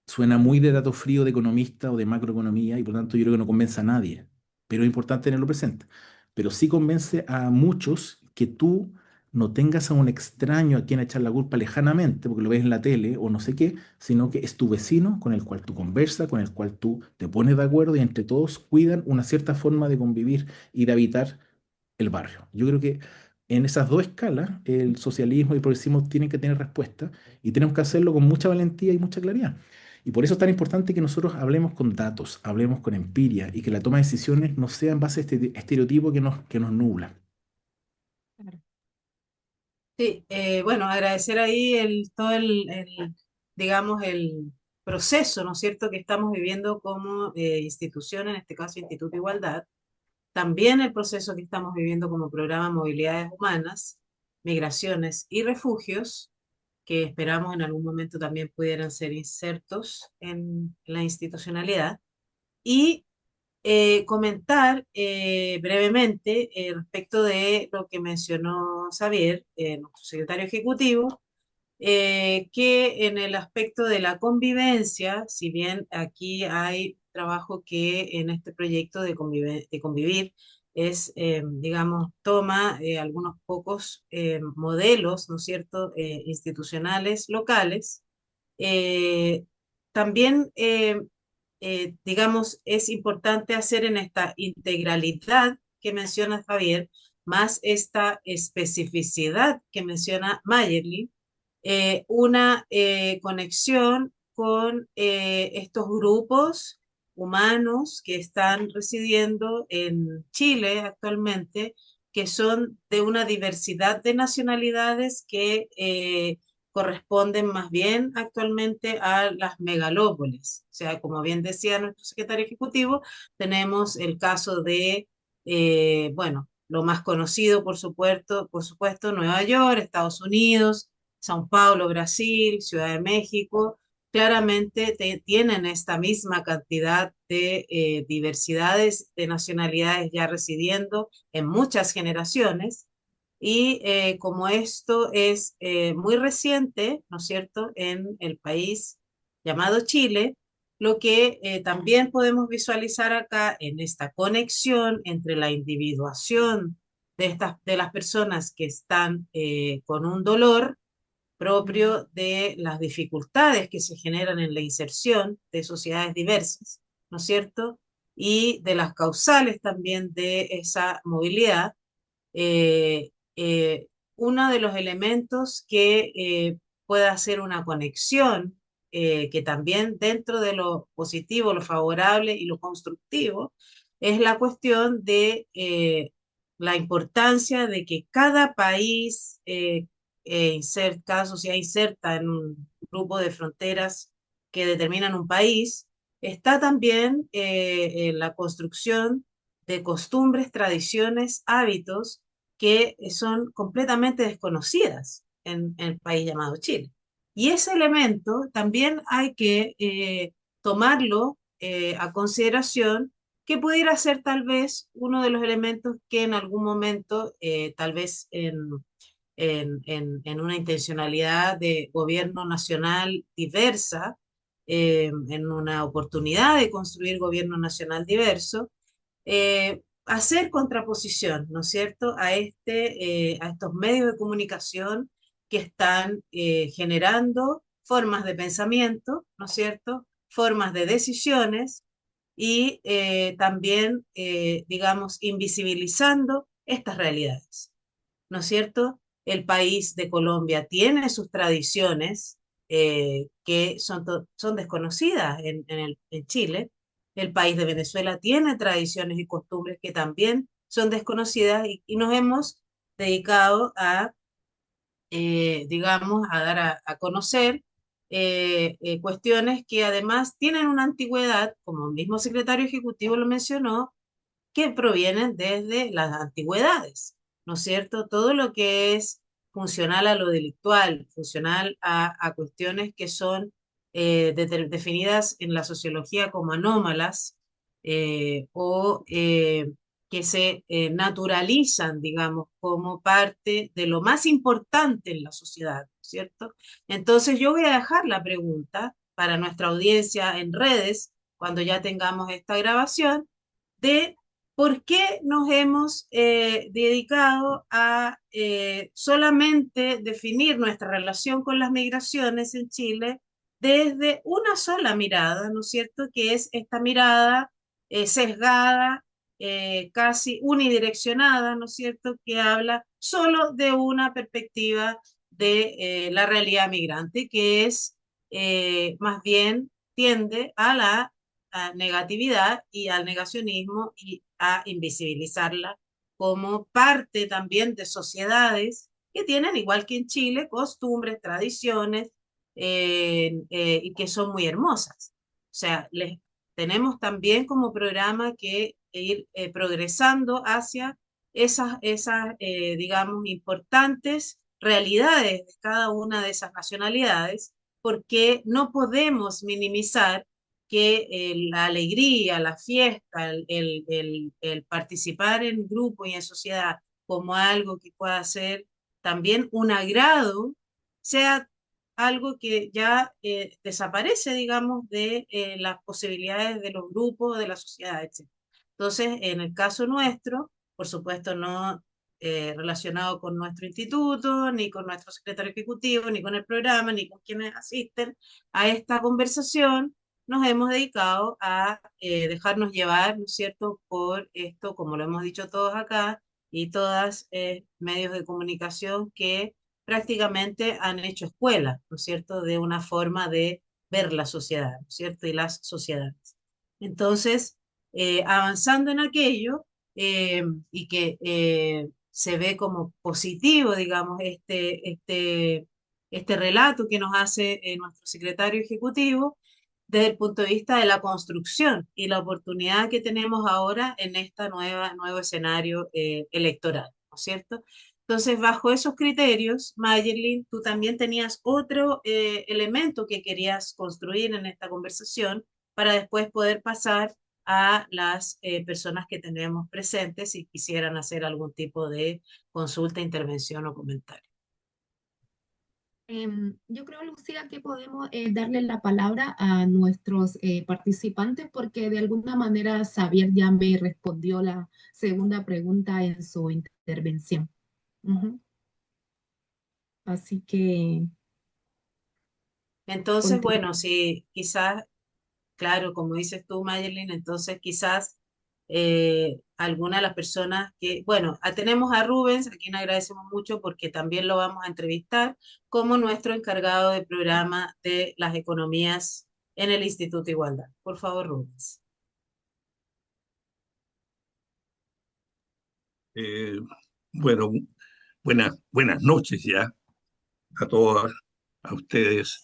suena muy de dato frío de economista o de macroeconomía y por tanto yo creo que no convence a nadie, pero es importante tenerlo presente. Pero sí convence a muchos que tú no tengas a un extraño a quien echar la culpa lejanamente, porque lo ves en la tele o no sé qué, sino que es tu vecino con el cual tú conversas, con el cual tú te pones de acuerdo y entre todos cuidan una cierta forma de convivir y de habitar el barrio. Yo creo que en esas dos escalas, el socialismo y el progresismo tienen que tener respuesta y tenemos que hacerlo con mucha valentía y mucha claridad. Y por eso es tan importante que nosotros hablemos con datos, hablemos con empiria y que la toma de decisiones no sea en base a este estereotipo que nos nubla. Claro. Sí, bueno, agradecer ahí todo digamos, el proceso, ¿no es cierto?, que estamos viviendo como institución, en este caso Instituto Igualdad, también el proceso que estamos viviendo como programa Movilidades Humanas, Migraciones y Refugios, que esperamos en algún momento también pudieran ser insertos en la institucionalidad, y comentar brevemente respecto de lo que mencionó Xavier, nuestro secretario ejecutivo, que en el aspecto de la convivencia, si bien aquí hay trabajo que en este proyecto de convivir es, digamos, toma algunos pocos modelos, ¿no es cierto?, institucionales locales, eh, también, digamos, es importante hacer en esta integralidad que menciona Javier, más esta especificidad que menciona Mayerly, una conexión con estos grupos humanos que están residiendo en Chile actualmente, que son de una diversidad de nacionalidades que corresponden más bien actualmente a las megalópolis. O sea, como bien decía nuestro secretario ejecutivo, tenemos el caso de, bueno, lo más conocido, por supuesto, Nueva York, Estados Unidos, São Paulo, Brasil, Ciudad de México, claramente tienen esta misma cantidad de diversidades de nacionalidades ya residiendo en muchas generaciones. Y como esto es muy reciente, ¿no es cierto?, en el país llamado Chile, lo que también podemos visualizar acá en esta conexión entre la individuación de las personas que están con un dolor propio de las dificultades que se generan en la inserción de sociedades diversas, ¿no es cierto? Y de las causales también de esa movilidad. eh, eh, Uno de los elementos que pueda hacer una conexión, que también dentro de lo positivo, lo favorable y lo constructivo, es la cuestión de la importancia de que cada país, cada sociedad inserta en un grupo de fronteras que determinan un país, está también en la construcción de costumbres, tradiciones, hábitos que son completamente desconocidas en el país llamado Chile. Y ese elemento también hay que tomarlo a consideración, que pudiera ser tal vez uno de los elementos que en algún momento, tal vez en una intencionalidad de gobierno nacional diversa, en una oportunidad de construir gobierno nacional diverso, hacer contraposición, ¿no es cierto?, a estos medios de comunicación que están generando formas de pensamiento, ¿no es cierto?, formas de decisiones y también, digamos, invisibilizando estas realidades, ¿no es cierto? El país de Colombia tiene sus tradiciones que son desconocidas en Chile. El país de Venezuela tiene tradiciones y costumbres que también son desconocidas y nos hemos dedicado a, digamos, a dar a conocer cuestiones que además tienen una antigüedad, como el mismo secretario ejecutivo lo mencionó, que provienen desde las antigüedades, ¿no es cierto? Todo lo que es funcional a lo delictual, funcional a cuestiones que son definidas en la sociología como anómalas o que se naturalizan, digamos, como parte de lo más importante en la sociedad, ¿cierto? Entonces yo voy a dejar la pregunta para nuestra audiencia en redes, cuando ya tengamos esta grabación, de por qué nos hemos dedicado a solamente definir nuestra relación con las migraciones en Chile desde una sola mirada, ¿no es cierto? Que es esta mirada sesgada, casi unidireccionada, ¿no es cierto? Que habla solo de una perspectiva de la realidad migrante, que es más bien tiende a la negatividad y al negacionismo y a invisibilizarla como parte también de sociedades que tienen, igual que en Chile, costumbres, tradiciones y que son muy hermosas. O sea, tenemos también como programa que ir progresando hacia digamos, importantes realidades de cada una de esas nacionalidades, porque no podemos minimizar que la alegría, la fiesta, el participar en grupo y en sociedad como algo que pueda ser también un agrado, sea algo que ya desaparece, digamos, de las posibilidades de los grupos, de la sociedad, etc. Entonces, en el caso nuestro, por supuesto, no relacionado con nuestro instituto, ni con nuestro secretario ejecutivo, ni con el programa, ni con quienes asisten a esta conversación, nos hemos dedicado a dejarnos llevar, ¿no es cierto?, por esto, como lo hemos dicho todos acá, y todas medios de comunicación que prácticamente han hecho escuela, ¿no es cierto?, de una forma de ver la sociedad, ¿no es cierto?, y las sociedades. Entonces, avanzando en aquello, y que se ve como positivo, digamos, este relato que nos hace nuestro secretario ejecutivo, desde el punto de vista de la construcción y la oportunidad que tenemos ahora en este nuevo escenario electoral, ¿no es cierto? Entonces, bajo esos criterios, Mayerlin, tú también tenías otro elemento que querías construir en esta conversación para después poder pasar a las personas que tenemos presentes si quisieran hacer algún tipo de consulta, intervención o comentario. Yo creo, Lucía, que podemos darle la palabra a nuestros participantes porque de alguna manera Xavier ya me respondió la segunda pregunta en su intervención. Ujú. Así que, Entonces, continúo. bueno, si quizás, claro, como dices tú, Mayerlin, entonces quizás alguna de las personas que, bueno, tenemos a Rubens, a quien agradecemos mucho porque también lo vamos a entrevistar como nuestro encargado de programa de las economías en el Instituto Igualdad. Por favor, Rubens. Eh, bueno, buenas noches ya a todas, a ustedes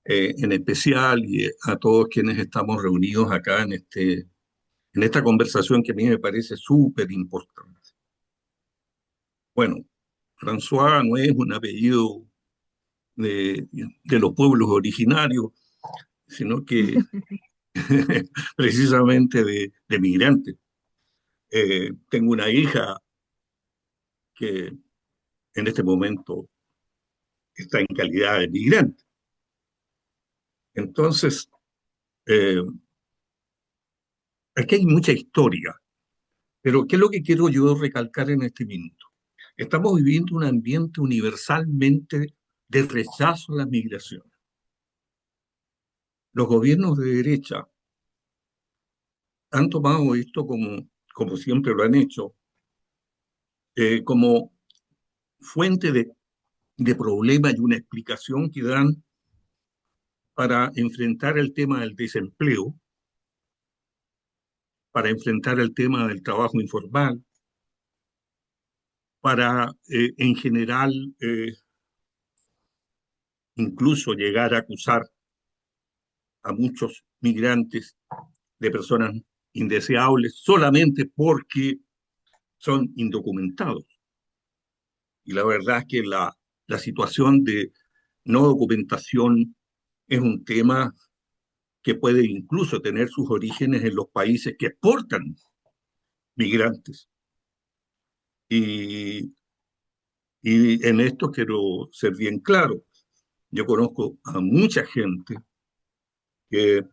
en especial y a todos quienes estamos reunidos acá en esta conversación que a mí me parece súper importante. Bueno, François no es un apellido de los pueblos originarios, sino que precisamente de migrantes. Tengo una hija que en este momento está en calidad de migrante. Entonces, eh, aquí hay mucha historia, pero ¿qué es lo que quiero yo recalcar en este minuto? Estamos viviendo un ambiente universalmente de rechazo a la migración. Los gobiernos de derecha han tomado esto como siempre lo han hecho, como fuente de problema y una explicación que dan para enfrentar el tema del desempleo, para enfrentar el tema del trabajo informal, para en general incluso llegar a acusar a muchos migrantes de personas indeseables solamente porque son indocumentados. Y la verdad es que la situación de no documentación es un tema que puede incluso tener sus orígenes en los países que exportan migrantes. Y, y en esto quiero ser bien claro. Yo conozco a mucha gente que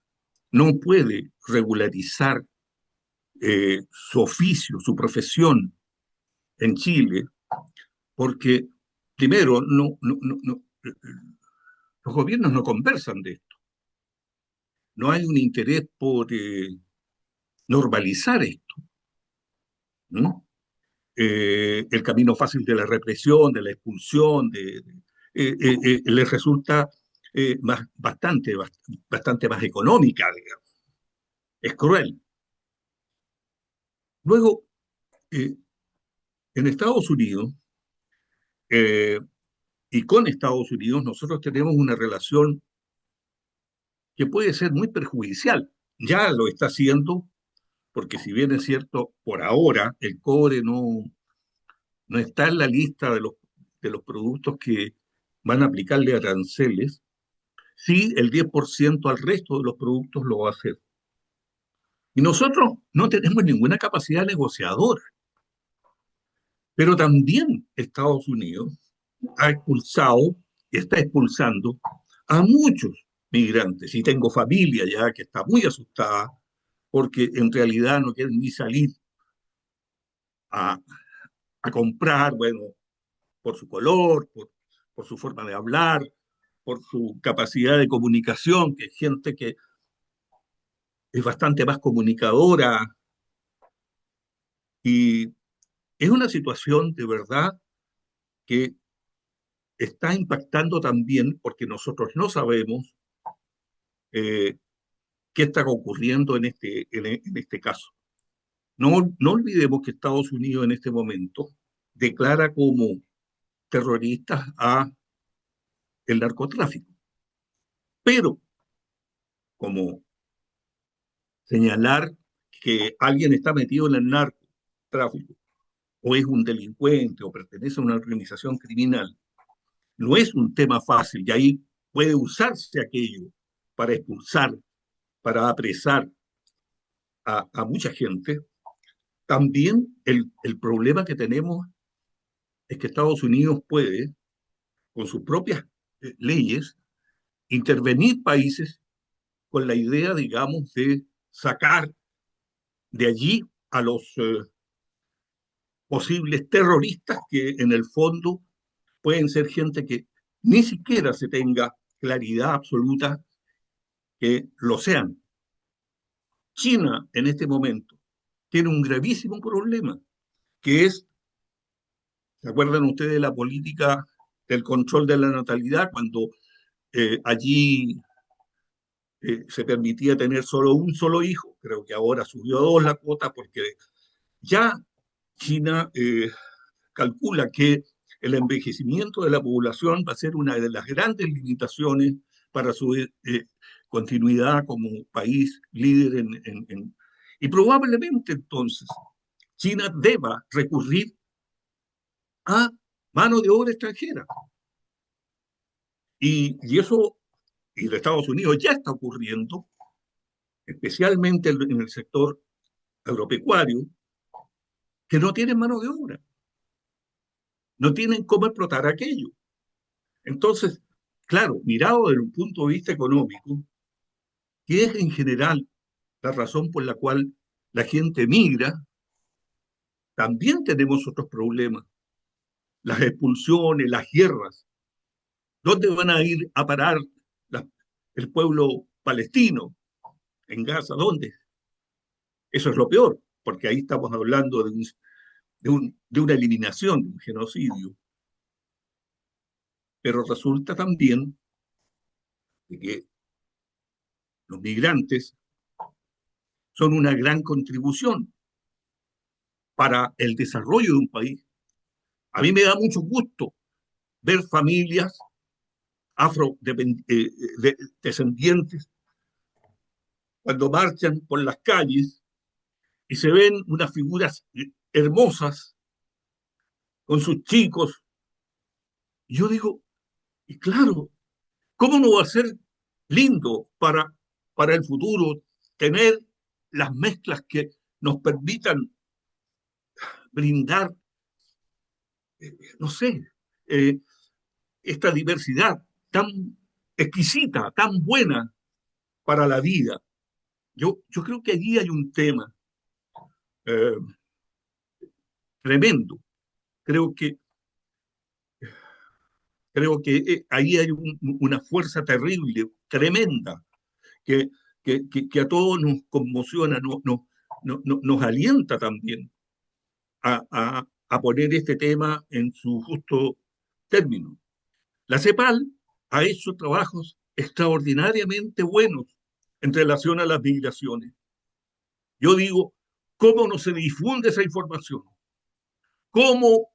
no puede regularizar su oficio, su profesión en Chile, porque primero los gobiernos no conversan de esto. No hay un interés por normalizar esto, ¿no? El camino fácil de la represión, de la expulsión, les resulta bastante más económica, digamos. Es cruel. Luego, eh, en Estados Unidos eh, y con Estados Unidos, nosotros tenemos una relación que puede ser muy perjudicial. Ya lo está haciendo, porque si bien es cierto, por ahora el cobre no está en la lista de los productos que van a aplicarle aranceles, sí el 10% al resto de los productos lo va a hacer. Y nosotros no tenemos ninguna capacidad negociadora, pero también Estados Unidos ha expulsado y está expulsando a muchos migrantes. Y tengo familia ya que está muy asustada porque en realidad no quieren ni salir a, a comprar, bueno, por su color, por su forma de hablar, por su capacidad de comunicación, que es gente que es bastante más comunicadora. Y es una situación de verdad que está impactando también porque nosotros no sabemos eh, qué está ocurriendo en este caso. No olvidemos que Estados Unidos en este momento declara como terroristas a el narcotráfico, pero como señalar que alguien está metido en el narcotráfico o es un delincuente o pertenece a una organización criminal, no es un tema fácil y ahí puede usarse aquello para expulsar, para apresar a mucha gente. También el problema que tenemos es que Estados Unidos puede, con sus propias leyes, intervenir países con la idea, digamos, de sacar de allí a los posibles terroristas que en el fondo pueden ser gente que ni siquiera se tenga claridad absoluta que lo sean. China en este momento tiene un gravísimo problema, que es, ¿se acuerdan ustedes de la política del control de la natalidad cuando allí se permitía tener solo un solo hijo? Creo que ahora subió a dos la cuota porque ya China calcula que el envejecimiento de la población va a ser una de las grandes limitaciones para su continuidad como país líder y probablemente entonces China deba recurrir a mano de obra extranjera. Y eso, y en Estados Unidos ya está ocurriendo, especialmente en el sector agropecuario, que no tienen mano de obra, no tienen cómo explotar aquello. Entonces, claro, mirado desde un punto de vista económico, que es en general la razón por la cual la gente migra, también tenemos otros problemas. Las expulsiones, las guerras. ¿Dónde van a ir a parar la, el pueblo palestino? ¿En Gaza? ¿Dónde? Eso es lo peor, porque ahí estamos hablando de una eliminación, de un genocidio. Pero resulta también de que los migrantes son una gran contribución para el desarrollo de un país. A mí me da mucho gusto ver familias afrodescendientes cuando marchan por las calles y se ven unas figuras hermosas con sus chicos Yo digo, y claro, ¿cómo no va a ser lindo para el futuro tener las mezclas que nos permitan brindar, no sé, eh, esta diversidad tan exquisita, tan buena para la vida? Yo creo que allí hay un tema eh, tremendo. Creo que, creo que ahí hay una fuerza terrible, tremenda, que, que a todos nos conmociona, nos alienta también a poner este tema en su justo término. La CEPAL ha hecho trabajos extraordinariamente buenos en relación a las migraciones. Yo digo, ¿cómo no se difunde esa información? ¿Cómo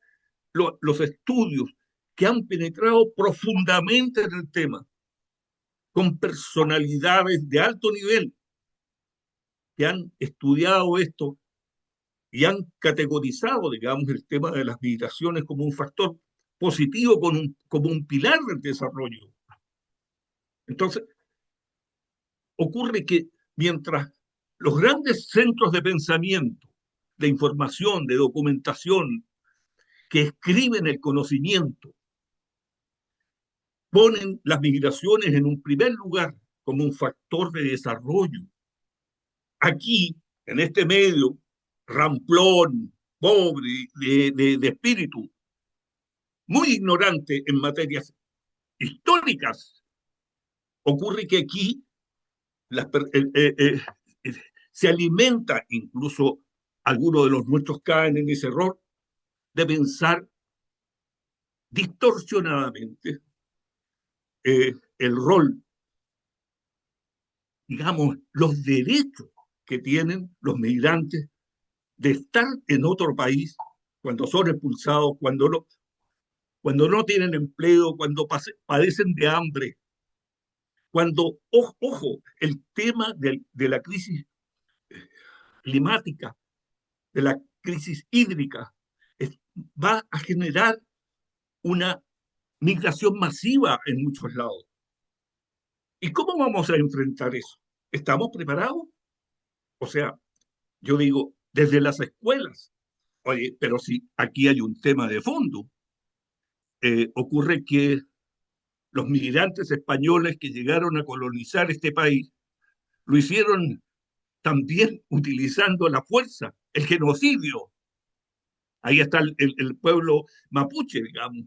los estudios que han penetrado profundamente en el tema, con personalidades de alto nivel, que han estudiado esto y han categorizado, digamos, el tema de las migraciones como un factor positivo, como un pilar del desarrollo? Entonces, ocurre que mientras los grandes centros de pensamiento, de información, de documentación, que escriben el conocimiento, ponen las migraciones en un primer lugar como un factor de desarrollo, aquí, en este medio ramplón, pobre, de espíritu, muy ignorante en materias históricas, ocurre que aquí las, se alimenta, incluso algunos de los nuestros caen en ese error, de pensar distorsionadamente el rol, digamos, los derechos que tienen los migrantes de estar en otro país cuando son expulsados, cuando no tienen empleo, cuando padecen de hambre, cuando, ojo, el tema de la crisis climática, de la crisis hídrica, va a generar una migración masiva en muchos lados. ¿Y cómo vamos a enfrentar eso? ¿Estamos preparados? O sea, yo digo, desde las escuelas, oye, pero si aquí hay un tema de fondo, ocurre que los migrantes españoles que llegaron a colonizar este país lo hicieron también utilizando la fuerza, el genocidio. Ahí está el pueblo mapuche, digamos.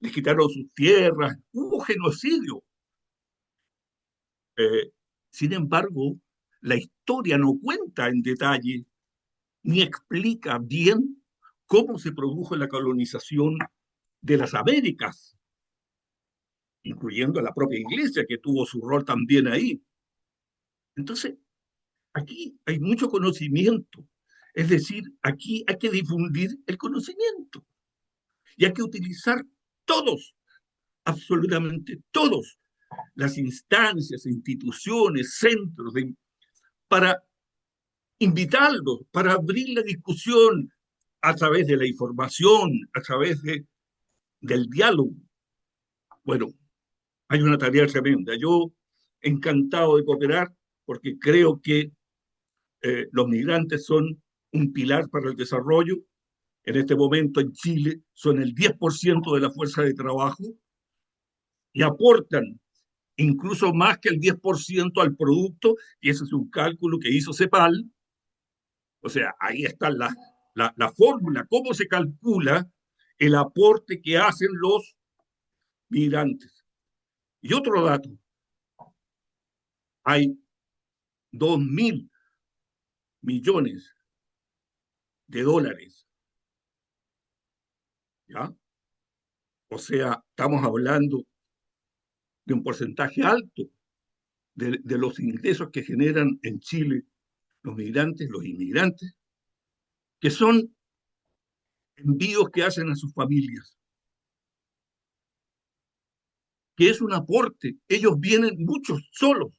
Les quitaron sus tierras, hubo genocidio. Eh, Sin embargo, la historia no cuenta en detalle ni explica bien cómo se produjo la colonización de las Américas, incluyendo a la propia Iglesia, que tuvo su rol también ahí. Entonces, aquí hay mucho conocimiento, es decir, aquí hay que difundir el conocimiento y hay que utilizar todos, absolutamente todos, las instancias, instituciones, centros para invitarlos, para abrir la discusión a través de la información, a través del diálogo. Bueno, hay una tarea tremenda. Yo encantado de cooperar porque creo que los migrantes son un pilar para el desarrollo. En este momento en Chile son el 10% de la fuerza de trabajo y aportan incluso más que el 10% al producto, y ese es un cálculo que hizo CEPAL. O sea, ahí está la fórmula, cómo se calcula el aporte que hacen los migrantes. Y otro dato, hay 2.000 millones de dólares, ¿ya? O sea, estamos hablando de un porcentaje alto de los ingresos que generan en Chile los migrantes, los inmigrantes, que son envíos que hacen a sus familias, que es un aporte. Ellos vienen muchos solos,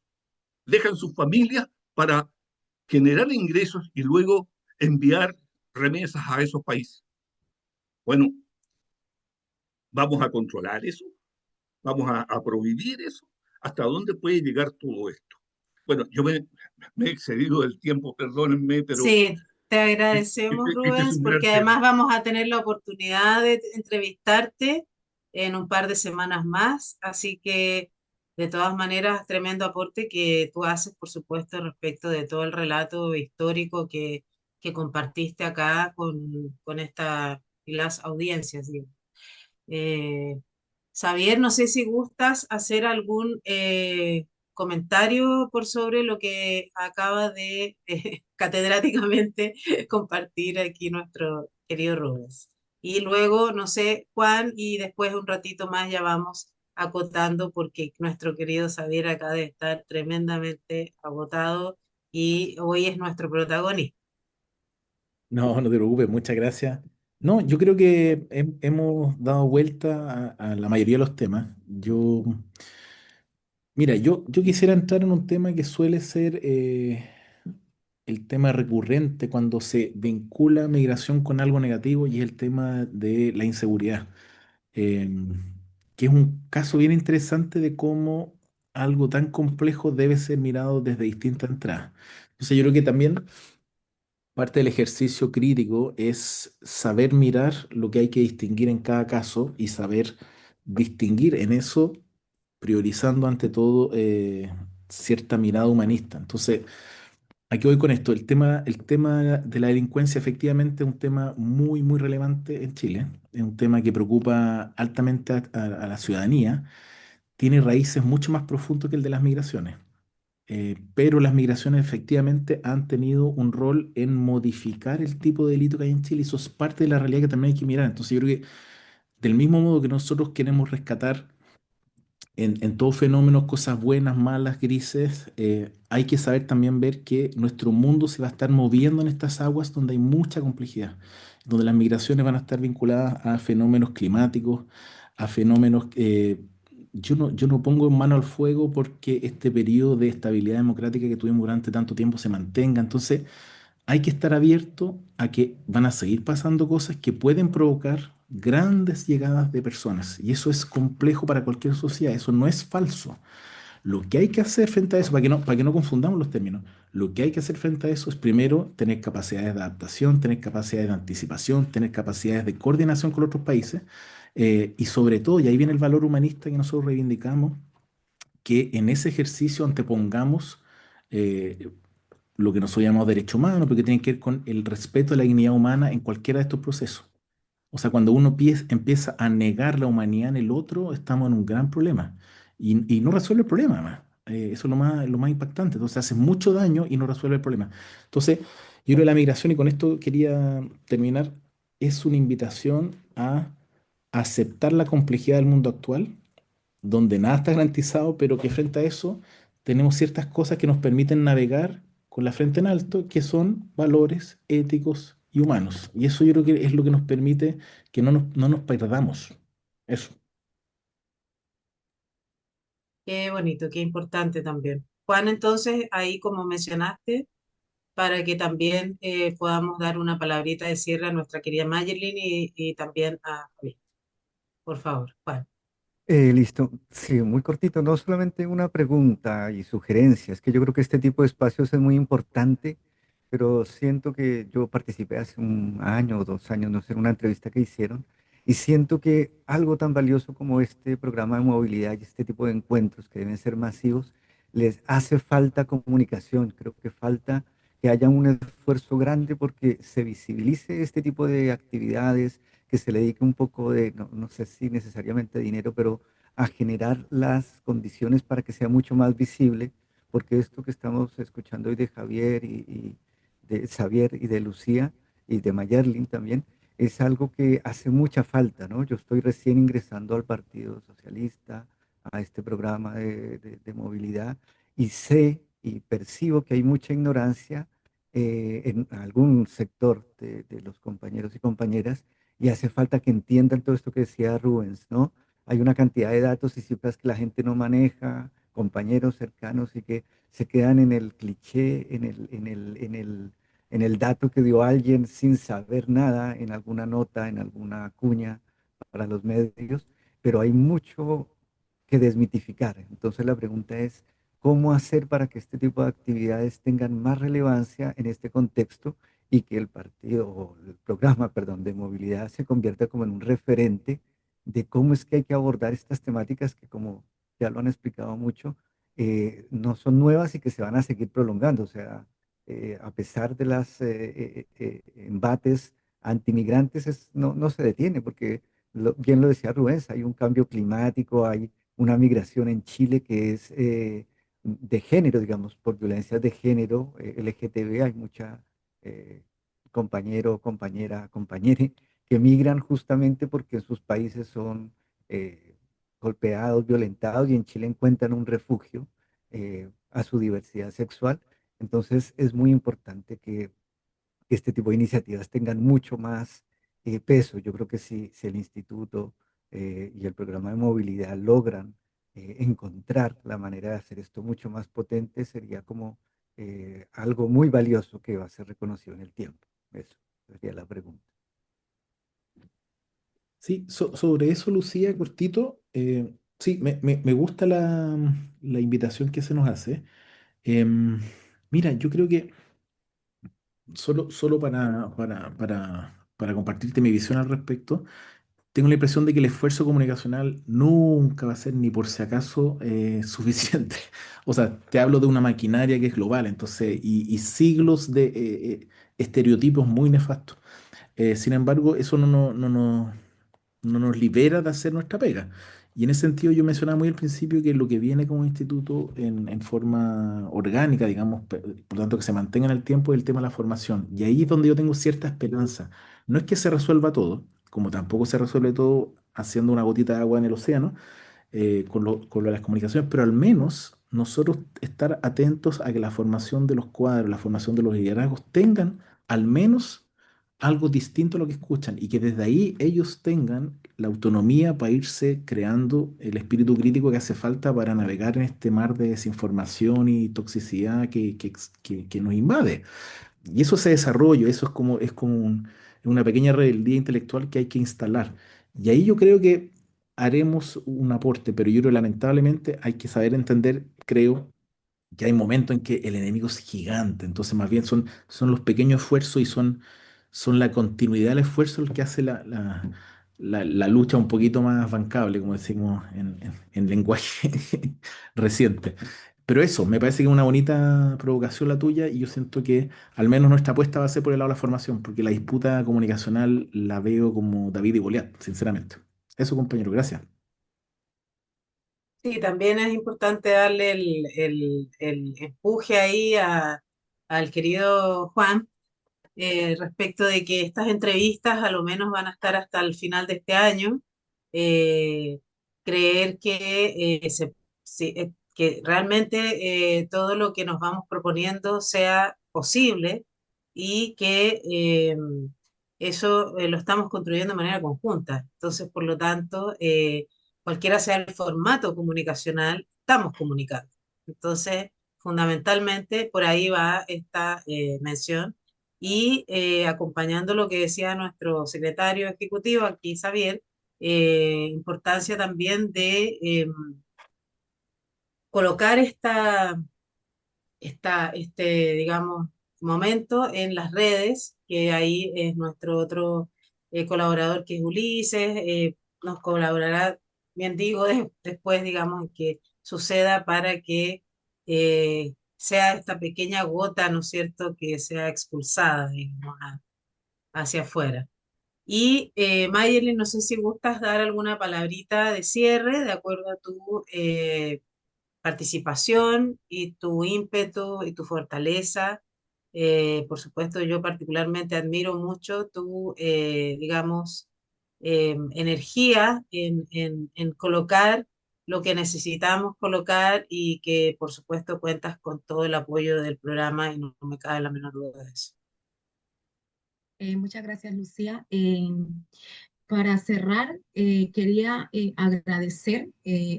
dejan sus familias para generar ingresos y luego enviar remesas a esos países. Bueno, ¿Vamos a controlar eso? ¿Vamos a prohibir eso? ¿Hasta dónde puede llegar todo esto? Bueno, me he excedido del tiempo, perdónenme, pero Sí, te agradecemos, este es Rubens, un porque gran tema. además vamos a tener la oportunidad de entrevistarte en un par de semanas más, así que de todas maneras, tremendo aporte que tú haces, por supuesto, respecto de todo el relato histórico que compartiste acá con esta y las audiencias. Digo. Eh, Xavier, no sé si gustas hacer algún comentario por sobre lo que acaba de catedráticamente compartir aquí nuestro querido Rubens. Y luego, no sé, Juan, y después un ratito más ya vamos acotando porque nuestro querido Xavier acaba de estar tremendamente agotado y hoy es nuestro protagonista. No, no te preocupes, muchas gracias. No, yo creo que hemos dado vuelta a la mayoría de los temas. Mira, yo quisiera entrar en un tema que suele ser el tema recurrente cuando se vincula migración con algo negativo y es el tema de la inseguridad, em, que es un caso bien interesante de cómo algo tan complejo debe ser mirado desde distintas entradas. Entonces yo creo que también parte del ejercicio crítico es saber mirar lo que hay que distinguir en cada caso y saber distinguir en eso, priorizando ante todo cierta mirada humanista. Entonces, aquí voy con esto. El tema de la delincuencia efectivamente es un tema muy, muy relevante en Chile. Es un tema que preocupa altamente a la ciudadanía. Tiene raíces mucho más profundas que el de las migraciones. Pero las migraciones efectivamente han tenido un rol en modificar el tipo de delito que hay en Chile y eso es parte de la realidad que también hay que mirar. Entonces yo creo que del mismo modo que nosotros queremos rescatar en todo fenómeno cosas buenas, malas, grises, hay que saber también ver que nuestro mundo se va a estar moviendo en estas aguas donde hay mucha complejidad, donde las migraciones van a estar vinculadas a fenómenos climáticos, a fenómenos... yo no pongo en mano al fuego porque este periodo de estabilidad democrática que tuvimos durante tanto tiempo se mantenga. Entonces, hay que estar abierto a que van a seguir pasando cosas que pueden provocar grandes llegadas de personas. Y eso es complejo para cualquier sociedad, eso no es falso. Lo que hay que hacer frente a eso, para que no confundamos los términos, lo que hay que hacer frente a eso es primero tener capacidades de adaptación, tener capacidades de anticipación, tener capacidades de coordinación con otros países y sobre todo, y ahí viene el valor humanista que nosotros reivindicamos, que en ese ejercicio antepongamos eh, lo que nosotros llamamos derecho humano, porque tiene que ver con el respeto a la dignidad humana en cualquiera de estos procesos. O sea, cuando uno empieza a negar la humanidad en el otro, estamos en un gran problema. Y no resuelve el problema, además. Eso es lo más impactante. Entonces, hace mucho daño y no resuelve el problema. Entonces, yo creo que la migración, y con esto quería terminar, es una invitación a aceptar la complejidad del mundo actual donde nada está garantizado, pero que frente a eso tenemos ciertas cosas que nos permiten navegar con la frente en alto, que son valores éticos y humanos. Y eso yo creo que es lo que nos permite que no nos perdamos. Eso. Qué bonito, qué importante también. Juan, entonces, ahí como mencionaste, para que también podamos dar una palabrita de cierre a nuestra querida Mayerlin y también a Javier. Por favor, Juan. Listo. Sí, muy cortito. No solamente una pregunta y sugerencia. Es que yo creo que este tipo de espacios es muy importante, pero siento que yo participé hace un año o 2 años, no sé, en una entrevista que hicieron, y siento que algo tan valioso como este programa de movilidad y este tipo de encuentros que deben ser masivos, les hace falta comunicación. Creo que falta que haya un esfuerzo grande porque se visibilice este tipo de actividades, que se le dedique un poco de, no sé si necesariamente dinero, pero a generar las condiciones para que sea mucho más visible, porque esto que estamos escuchando hoy de Javier y de Xavier y de Lucía y de Mayerlin también, es algo que hace mucha falta, ¿no? Yo estoy recién ingresando al Partido Socialista, a este programa de movilidad, y sé y percibo que hay mucha ignorancia en algún sector de los compañeros y compañeras, y hace falta que entiendan todo esto que decía Rubens, ¿no? Hay una cantidad de datos y cifras que la gente no maneja, compañeros cercanos, y que se quedan en el cliché, en el dato que dio alguien sin saber nada, en alguna nota, en alguna cuña, para los medios, pero hay mucho que desmitificar. Entonces la pregunta es, ¿cómo hacer para que este tipo de actividades tengan más relevancia en este contexto y que el partido, o el programa, perdón, de movilidad se convierta como en un referente de cómo es que hay que abordar estas temáticas que, como ya lo han explicado mucho, no son nuevas y que se van a seguir prolongando? O sea, a pesar de las embates antimigrantes, no se detiene, porque bien lo decía Rubens, hay un cambio climático, hay una migración en Chile que es de género, digamos, por violencias de género, LGTB, hay mucha eh, compañero, compañera, compañere, que migran justamente porque en sus países son golpeados, violentados, y en Chile encuentran un refugio a su diversidad sexual. Entonces es muy importante que este tipo de iniciativas tengan mucho más peso. Yo creo que si el instituto y el programa de movilidad logran encontrar la manera de hacer esto mucho más potente, sería como algo muy valioso que va a ser reconocido en el tiempo. Eso sería la pregunta. Sí, sobre eso, Lucía, cortito, sí, me gusta la invitación que se nos hace. Em, Mira, yo creo que solo para compartirte mi visión al respecto, tengo la impresión de que el esfuerzo comunicacional nunca va a ser ni por si acaso suficiente. O sea, te hablo de una maquinaria que es global, entonces, y siglos de estereotipos muy nefastos. Sin embargo, eso no nos libera de hacer nuestra pega. Y en ese sentido yo mencionaba muy al principio que lo que viene como instituto en forma orgánica, digamos, por tanto que se mantenga en el tiempo, es el tema de la formación. Y ahí es donde yo tengo cierta esperanza. No es que se resuelva todo, como tampoco se resuelve todo haciendo una gotita de agua en el océano, con lo de las comunicaciones, pero al menos nosotros estar atentos a que la formación de los cuadros, la formación de los liderazgos tengan al menos algo distinto a lo que escuchan y que desde ahí ellos tengan la autonomía para irse creando el espíritu crítico que hace falta para navegar en este mar de desinformación y toxicidad que nos invade. Y eso se desarrolla, eso es como una pequeña rebeldía intelectual que hay que instalar. Y ahí yo creo que haremos un aporte, pero yo creo que lamentablemente hay que saber entender, creo, que hay momentos en que el enemigo es gigante, entonces más bien son los pequeños esfuerzos y son la continuidad del esfuerzo el que hace la lucha un poquito más bancable, como decimos en lenguaje reciente. Pero eso, me parece que es una bonita provocación la tuya y yo siento que al menos nuestra apuesta va a ser por el lado de la formación, porque la disputa comunicacional la veo como David y Goliat, sinceramente. Eso, compañero, gracias. Sí, también es importante darle el empuje ahí al querido Juan, respecto de que estas entrevistas a lo menos van a estar hasta el final de este año. Eh, Creer que, que realmente todo lo que nos vamos proponiendo sea posible y que eso lo estamos construyendo de manera conjunta. Entonces, por lo tanto, cualquiera sea el formato comunicacional, estamos comunicando. Entonces, fundamentalmente, por ahí va esta mención y acompañando lo que decía nuestro secretario ejecutivo aquí, Xavier, importancia también de colocar digamos, momento en las redes, que ahí es nuestro otro colaborador que es Ulises, nos colaborará, bien digo, después, digamos, que suceda para que sea esta pequeña gota, ¿no es cierto?, que sea expulsada, digamos, hacia afuera. Y Mayerly, no sé si gustas dar alguna palabrita de cierre de acuerdo a tu participación y tu ímpetu y tu fortaleza. Por supuesto, yo particularmente admiro mucho tu, digamos, energía en colocar lo que necesitamos colocar y que, por supuesto, cuentas con todo el apoyo del programa y no me cabe la menor duda de eso. Muchas gracias, Lucía. Para cerrar, quería agradecer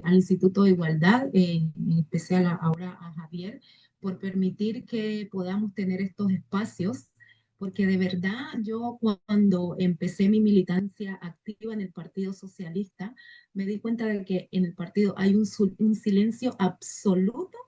al Instituto de Igualdad, en especial ahora a Javier, por permitir que podamos tener estos espacios porque de verdad yo cuando empecé mi militancia activa en el Partido Socialista, me di cuenta de que en el partido hay un silencio absoluto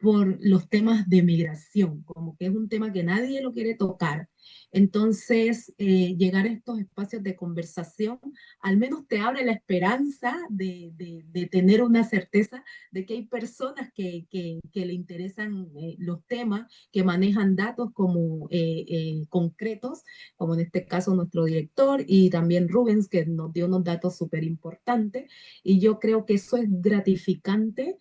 por los temas de migración, como que es un tema que nadie lo quiere tocar. Entonces, llegar a estos espacios de conversación, al menos te abre la esperanza de tener una certeza de que hay personas que le interesan los temas, que manejan datos como concretos, como en este caso nuestro director y también Rubens, que nos dio unos datos súper importantes. Y yo creo que eso es gratificante,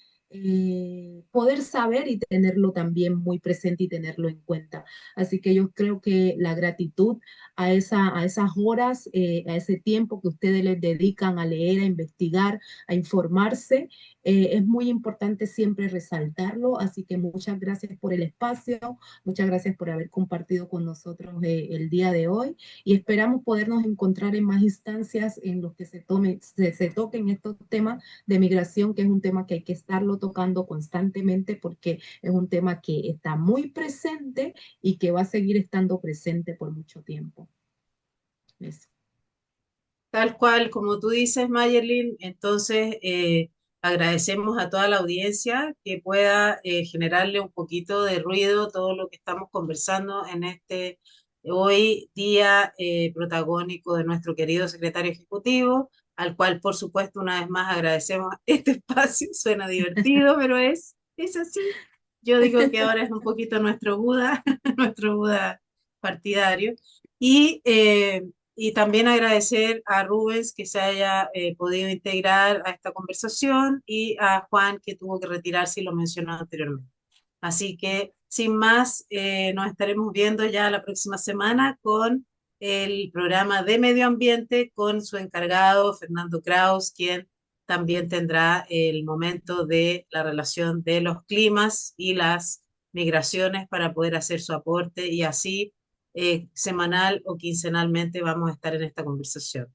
poder saber y tenerlo también muy presente y tenerlo en cuenta. Así que yo creo que la gratitud a esas horas, a ese tiempo que ustedes les dedican a leer, a investigar, a informarse, es muy importante siempre resaltarlo. Así que muchas gracias por el espacio, muchas gracias por haber compartido con nosotros el día de hoy y esperamos podernos encontrar en más instancias en los que se toquen estos temas de migración, que es un tema que hay que estarlo tocando constantemente porque es un tema que está muy presente y que va a seguir estando presente por mucho tiempo. Eso. Tal cual, como tú dices, Mayerlin, entonces agradecemos a toda la audiencia que pueda generarle un poquito de ruido todo lo que estamos conversando en este hoy día protagónico de nuestro querido secretario ejecutivo, al cual por supuesto una vez más agradecemos este espacio. Suena divertido, pero es así. Yo digo que ahora es un poquito nuestro Buda, nuestro Buda partidario. Y y también agradecer a Rubens que se haya podido integrar a esta conversación y a Juan que tuvo que retirarse y lo mencionó anteriormente. Así que, sin más, nos estaremos viendo ya la próxima semana con el programa de medio ambiente con su encargado, Fernando Kraus, quien también tendrá el momento de la relación de los climas y las migraciones para poder hacer su aporte y así semanal o quincenalmente vamos a estar en esta conversación.